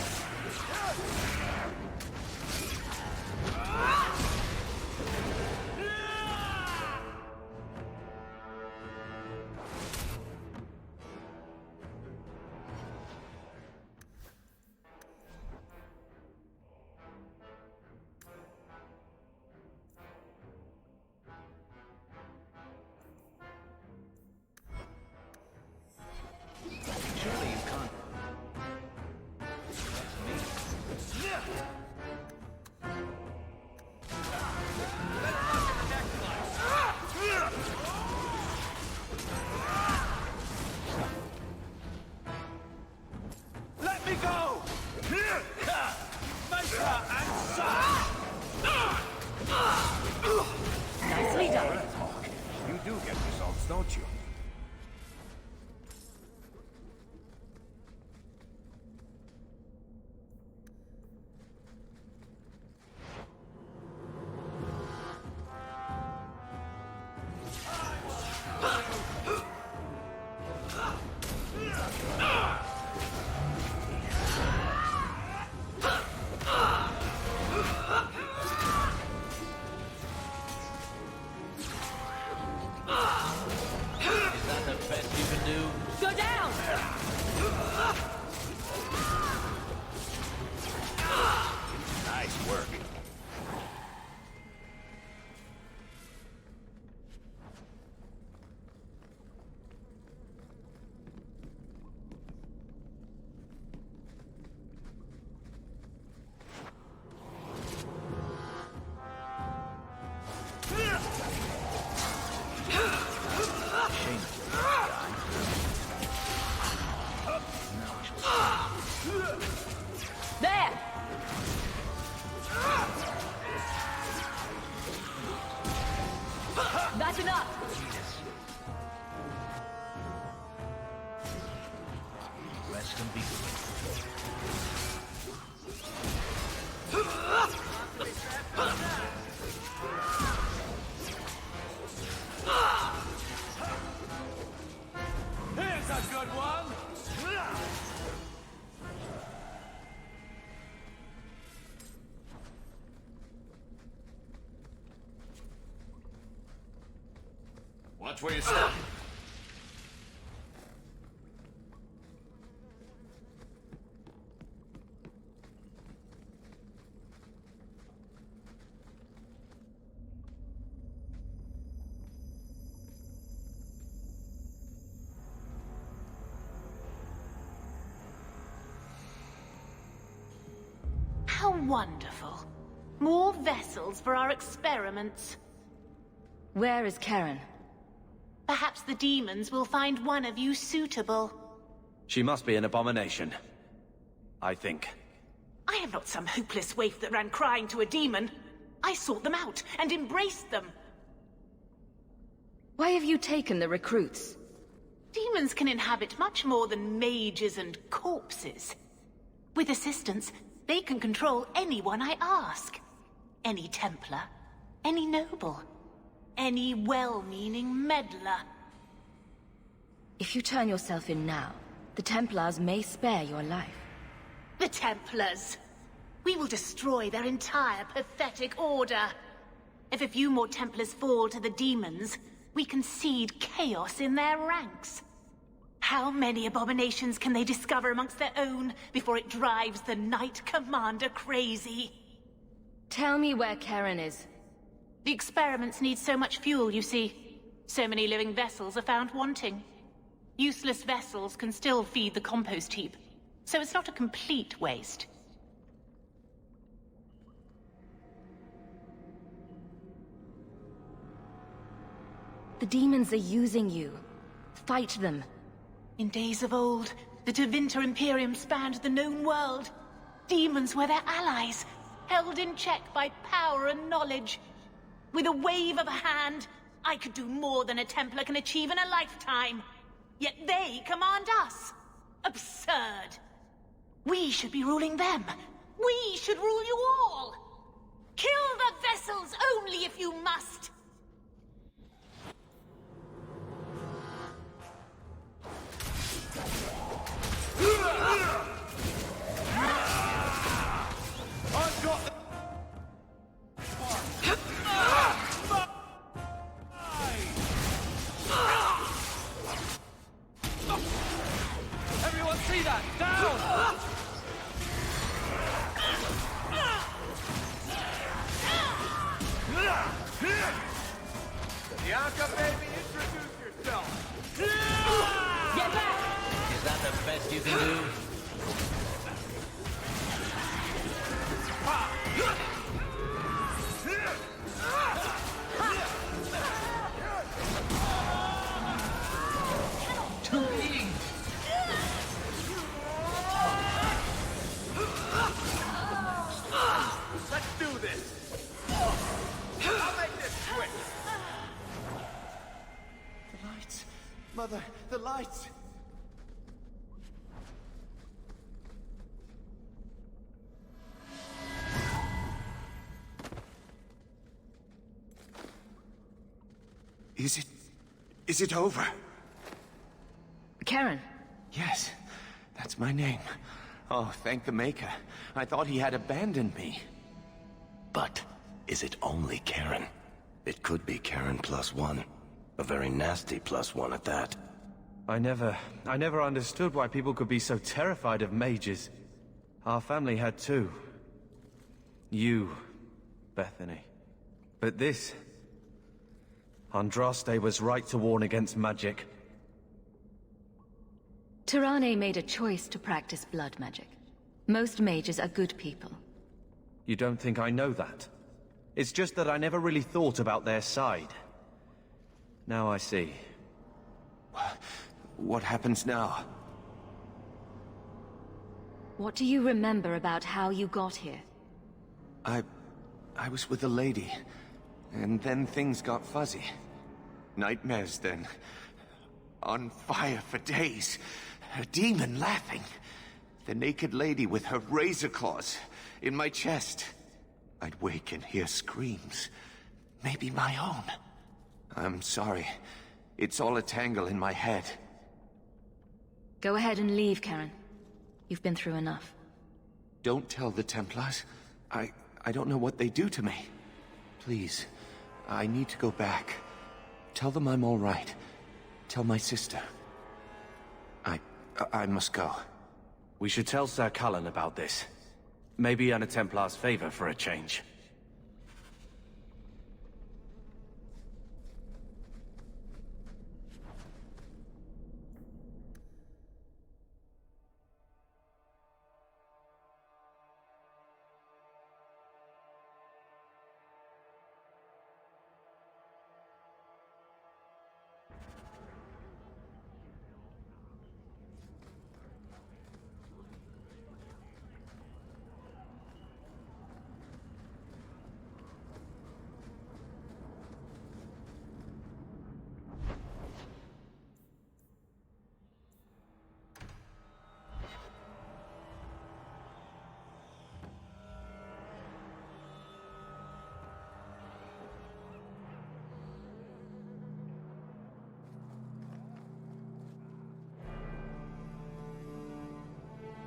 Surely you can't. Let me go! Maker and son! Nicely done. You do get results, don't you? Watch where you step. How wonderful. More vessels for our experiments. Where is Karen? Perhaps the demons will find one of you suitable. She must be an abomination. I think. I am not some hopeless waif that ran crying to a demon. I sought them out and embraced them. Why have you taken the recruits? Demons can inhabit much more than mages and corpses. With assistance, they can control anyone I ask. Any Templar, any noble, any well-meaning meddler. If you turn yourself in now, the Templars may spare your life. The Templars! We will destroy their entire pathetic order. If a few more Templars fall to the demons, we can seed chaos in their ranks. How many abominations can they discover amongst their own before it drives the Knight Commander crazy? Tell me where Karen is. The experiments need so much fuel, you see. So many living vessels are found wanting. Useless vessels can still feed the compost heap, so it's not a complete waste. The demons are using you. Fight them. In days of old, the Tevinter Imperium spanned the known world. Demons were their allies, held in check by power and knowledge. With a wave of a hand, I could do more than a Templar can achieve in a lifetime. Yet they command us. Absurd. We should be ruling them. We should rule you all. Kill the vessels only if you must. I've got the... Everyone see that? Down! Bianca, baby, introduce yourself! Get back! Is that the best you can do? Two beings! Let's do this! I'll make this quick! The lights! Mother, the lights! Is it over? Karen. Yes, that's my name. Oh, thank the Maker. I thought he had abandoned me. But is it only Karen? It could be Karen +1. A very nasty +1 at that. I never understood why people could be so terrified of mages. Our family had too. You, Bethany. But this... Andraste was right to warn against magic. Tirane made a choice to practice blood magic. Most mages are good people. You don't think I know that? It's just that I never really thought about their side. Now I see. What happens now? What do you remember about how you got here? I was with a lady, and then things got fuzzy. Nightmares then. On fire for days. A demon laughing. The naked lady with her razor claws in my chest. I'd wake and hear screams. Maybe my own. I'm sorry. It's all a tangle in my head. Go ahead and leave, Karen. You've been through enough. Don't tell the Templars. I don't know what they do to me. Please, I need to go back. Tell them I'm all right. Tell my sister. I must go. We should tell Sir Cullen about this. Maybe earn a Templar's favor for a change.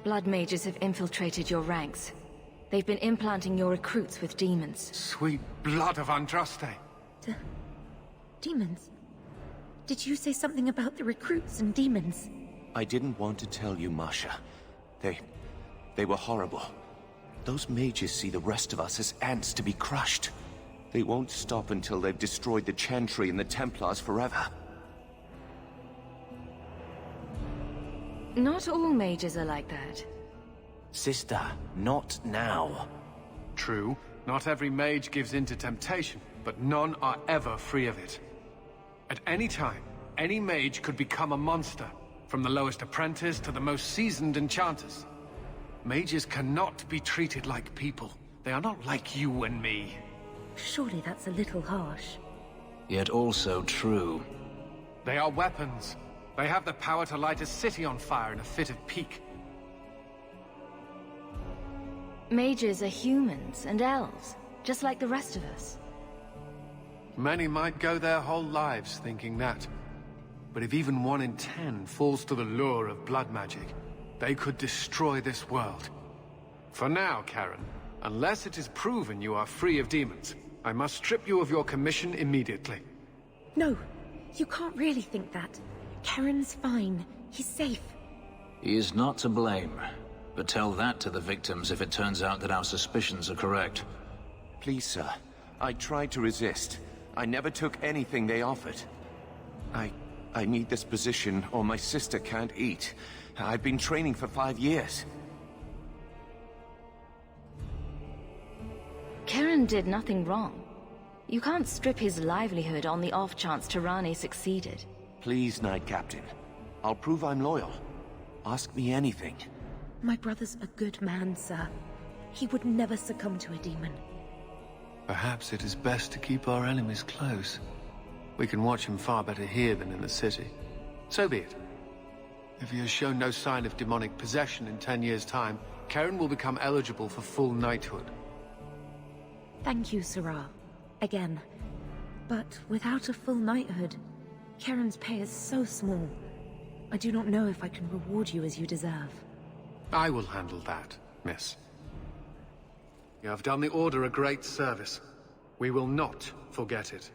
Blood mages have infiltrated your ranks. They've been implanting your recruits with demons. Sweet blood of Andraste. Demons? Did you say something about the recruits and demons? I didn't want to tell you, Masha. They were horrible. Those mages see the rest of us as ants to be crushed. They won't stop until they've destroyed the Chantry and the Templars forever. Not all mages are like that. Sister, not now. True, not every mage gives in to temptation, but none are ever free of it. At any time, any mage could become a monster, from the lowest apprentice to the most seasoned enchanters. Mages cannot be treated like people. They are not like you and me. Surely that's a little harsh. Yet also true. They are weapons. They have the power to light a city on fire in a fit of pique. Mages are humans and elves, just like the rest of us. Many might go their whole lives thinking that. But if even 1 in 10 falls to the lure of blood magic, they could destroy this world. For now, Karen, unless it is proven you are free of demons, I must strip you of your commission immediately. No, you can't really think that. Karen's fine. He's safe. He is not to blame. But tell that to the victims if it turns out that our suspicions are correct. Please, sir. I tried to resist. I never took anything they offered. I need this position, or my sister can't eat. I've been training for 5 years. Karen did nothing wrong. You can't strip his livelihood on the off chance Tirani succeeded. Please, Knight Captain. I'll prove I'm loyal. Ask me anything. My brother's a good man, sir. He would never succumb to a demon. Perhaps it is best to keep our enemies close. We can watch him far better here than in the city. So be it. If he has shown no sign of demonic possession in 10 years' time, Karen will become eligible for full knighthood. Thank you, Sirrah. Again. But without a full knighthood, Karen's pay is so small. I do not know if I can reward you as you deserve. I will handle that, miss. You have done the Order a great service. We will not forget it.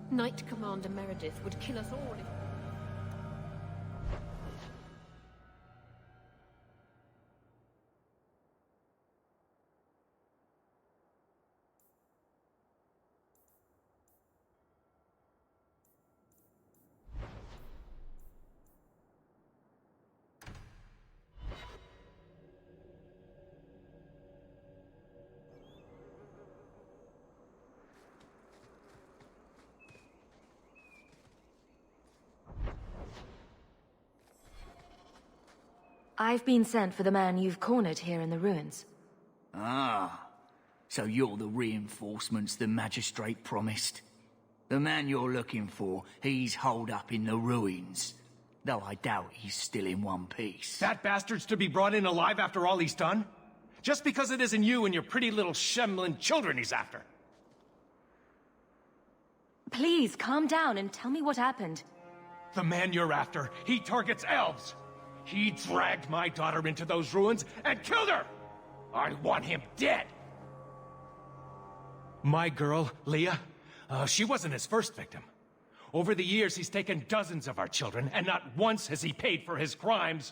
Knight Commander Meredith would kill us all if... I've been sent for the man you've cornered here in the ruins. Ah, so you're the reinforcements the magistrate promised. The man you're looking for, he's holed up in the ruins. Though I doubt he's still in one piece. That bastard's to be brought in alive after all he's done? Just because it isn't you and your pretty little Shemlin children he's after. Please, calm down and tell me what happened. The man you're after, he targets elves. He dragged my daughter into those ruins and killed her! I want him dead! My girl, Leah, she wasn't his first victim. Over the years, he's taken dozens of our children, and not once has he paid for his crimes.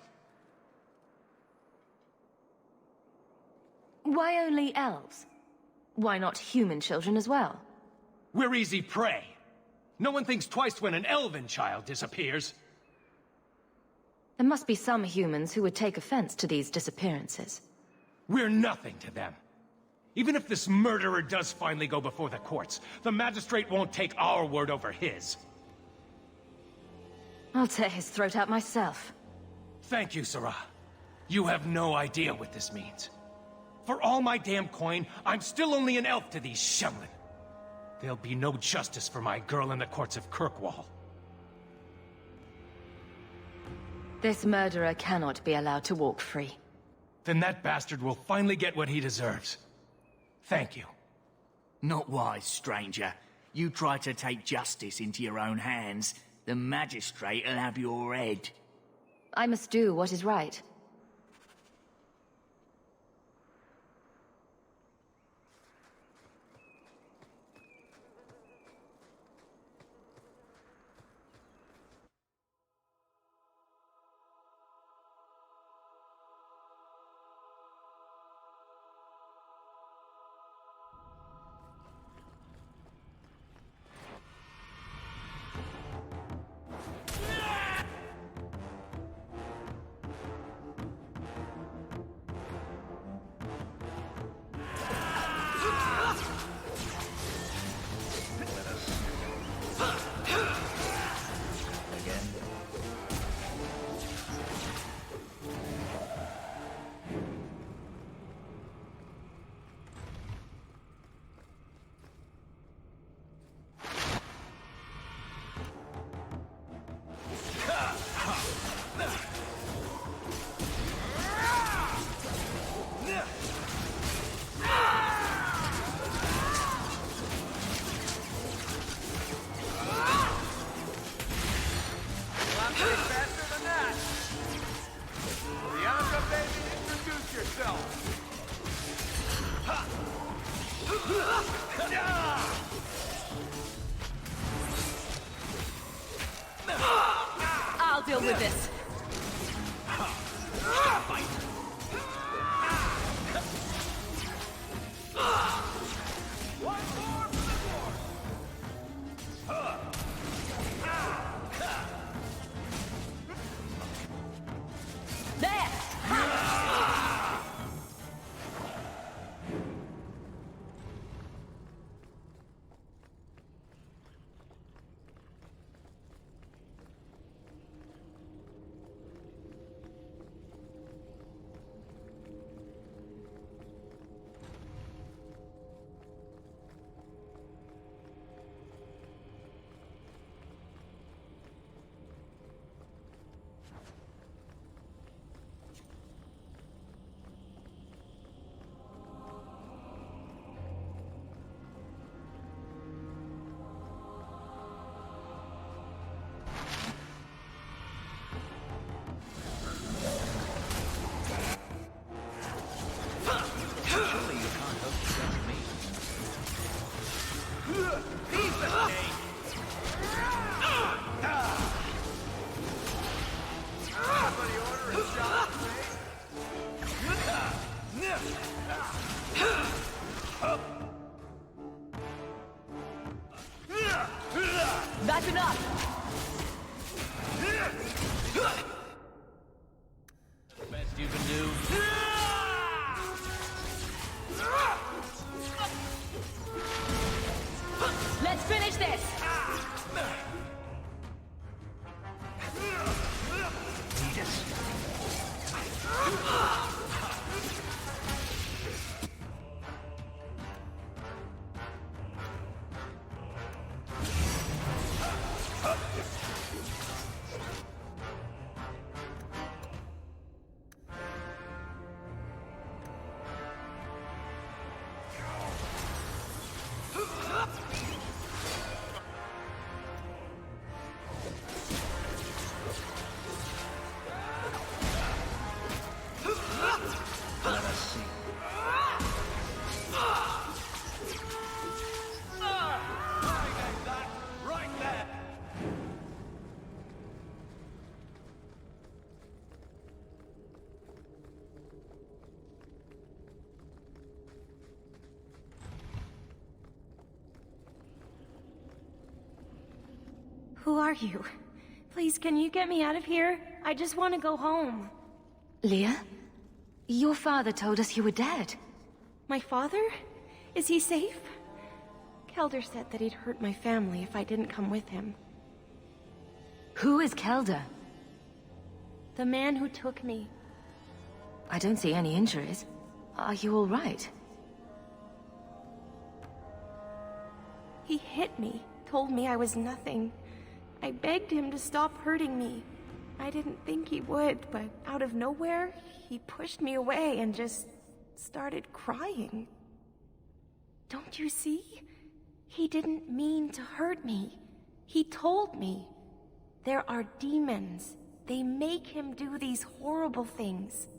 Why only elves? Why not human children as well? We're easy prey. No one thinks twice when an elven child disappears. There must be some humans who would take offense to these disappearances. We're nothing to them. Even if this murderer does finally go before the courts, the magistrate won't take our word over his. I'll tear his throat out myself. Thank you, Sarah. You have no idea what this means. For all my damn coin, I'm still only an elf to these Shemlin. There'll be no justice for my girl in the courts of Kirkwall. This murderer cannot be allowed to walk free. Then that bastard will finally get what he deserves. Thank you. Not wise, stranger. You try to take justice into your own hands, the magistrate'll have your head. I must do what is right. I'll deal with this. That's enough! Best you can do. Let's finish this! Who are you? Please, can you get me out of here? I just want to go home. Leah? Your father told us you were dead. My father? Is he safe? Kelder said that he'd hurt my family if I didn't come with him. Who is Kelder? The man who took me. I don't see any injuries. Are you all right? He hit me, told me I was nothing. I begged him to stop hurting me. I didn't think he would, but out of nowhere, he pushed me away and just started crying. Don't you see? He didn't mean to hurt me. He told me. There are demons. They make him do these horrible things.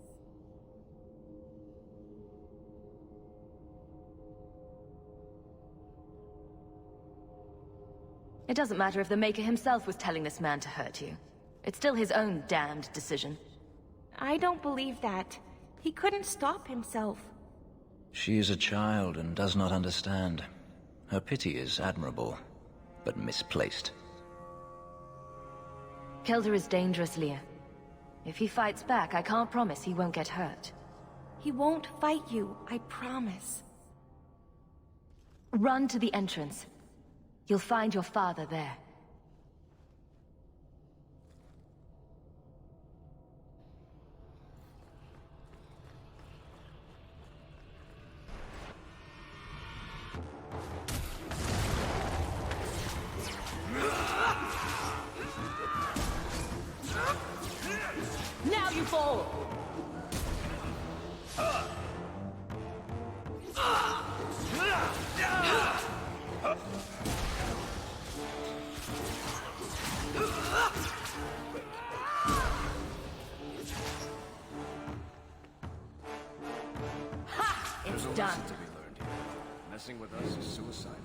It doesn't matter if the Maker himself was telling this man to hurt you. It's still his own damned decision. I don't believe that. He couldn't stop himself. She is a child and does not understand. Her pity is admirable, but misplaced. Kelder is dangerous, Leah. If he fights back, I can't promise he won't get hurt. He won't fight you, I promise. Run to the entrance. You'll find your father there. Now you fall! Ha! It's done. To be learned here. Messing with us is suicidal.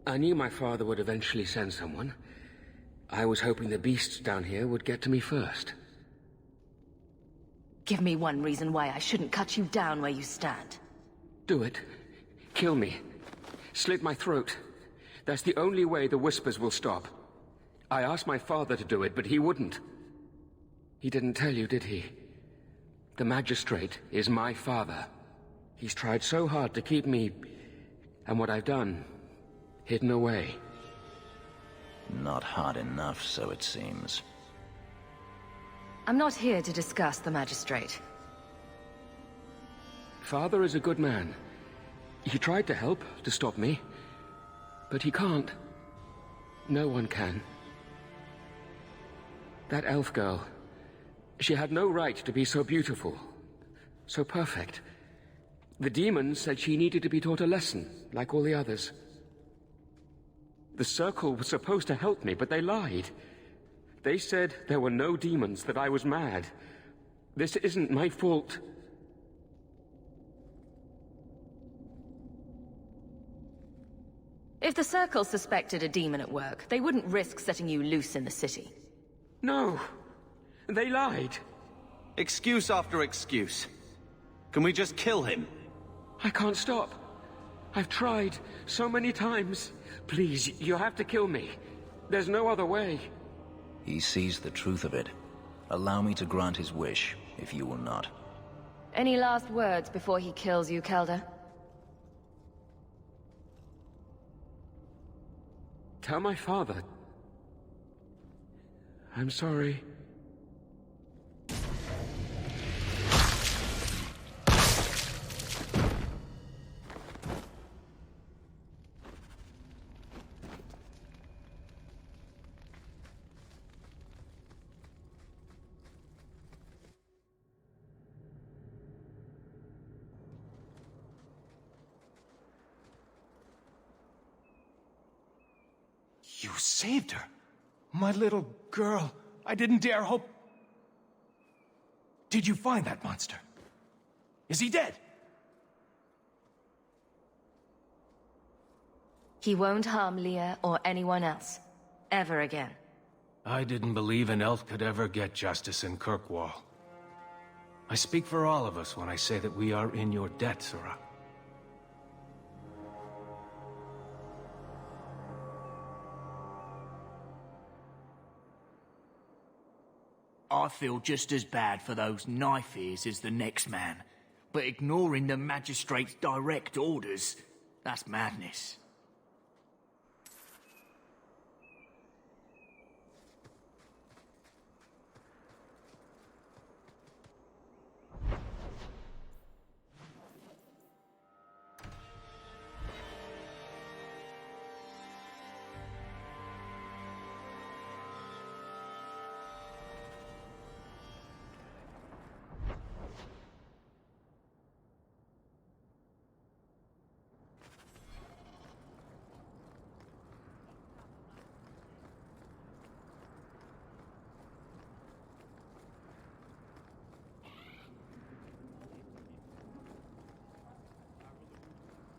I knew my father would eventually send someone. I was hoping the beasts down here would get to me first. Give me one reason why I shouldn't cut you down where you stand. Do it. Kill me. Slit my throat. That's the only way the whispers will stop. I asked my father to do it, but he wouldn't. He didn't tell you, did he? The magistrate is my father. He's tried so hard to keep me... and what I've done... hidden away. Not hard enough, so it seems. I'm not here to discuss the magistrate. Father is a good man. He tried to help, to stop me. But he can't. No one can. That elf girl... she had no right to be so beautiful. So perfect. The demons said she needed to be taught a lesson, like all the others. The Circle was supposed to help me, but they lied. They said there were no demons, that I was mad. This isn't my fault. If the Circle suspected a demon at work, they wouldn't risk setting you loose in the city. No. They lied. Excuse after excuse. Can we just kill him? I can't stop. I've tried so many times. Please, you have to kill me. There's no other way. He sees the truth of it. Allow me to grant his wish, if you will not. Any last words before he kills you, Kelder? Tell my father. I'm sorry. You saved her. My little girl. I didn't dare hope... Did you find that monster? Is he dead? He won't harm Leah or anyone else. Ever again. I didn't believe an elf could ever get justice in Kirkwall. I speak for all of us when I say that we are in your debt, Sirrah. I feel just as bad for those knife ears as the next man. But ignoring the magistrate's direct orders, that's madness.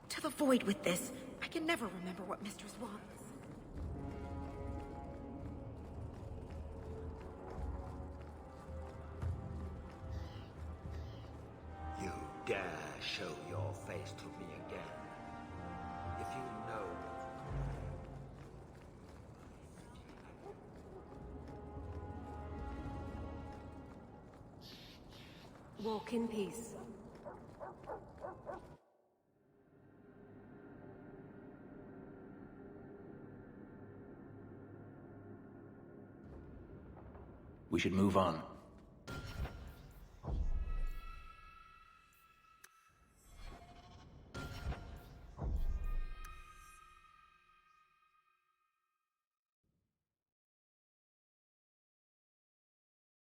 To the void with this. I can never remember what Mistress wants. You dare show your face to me again. If you know... Walk in peace. We should move on.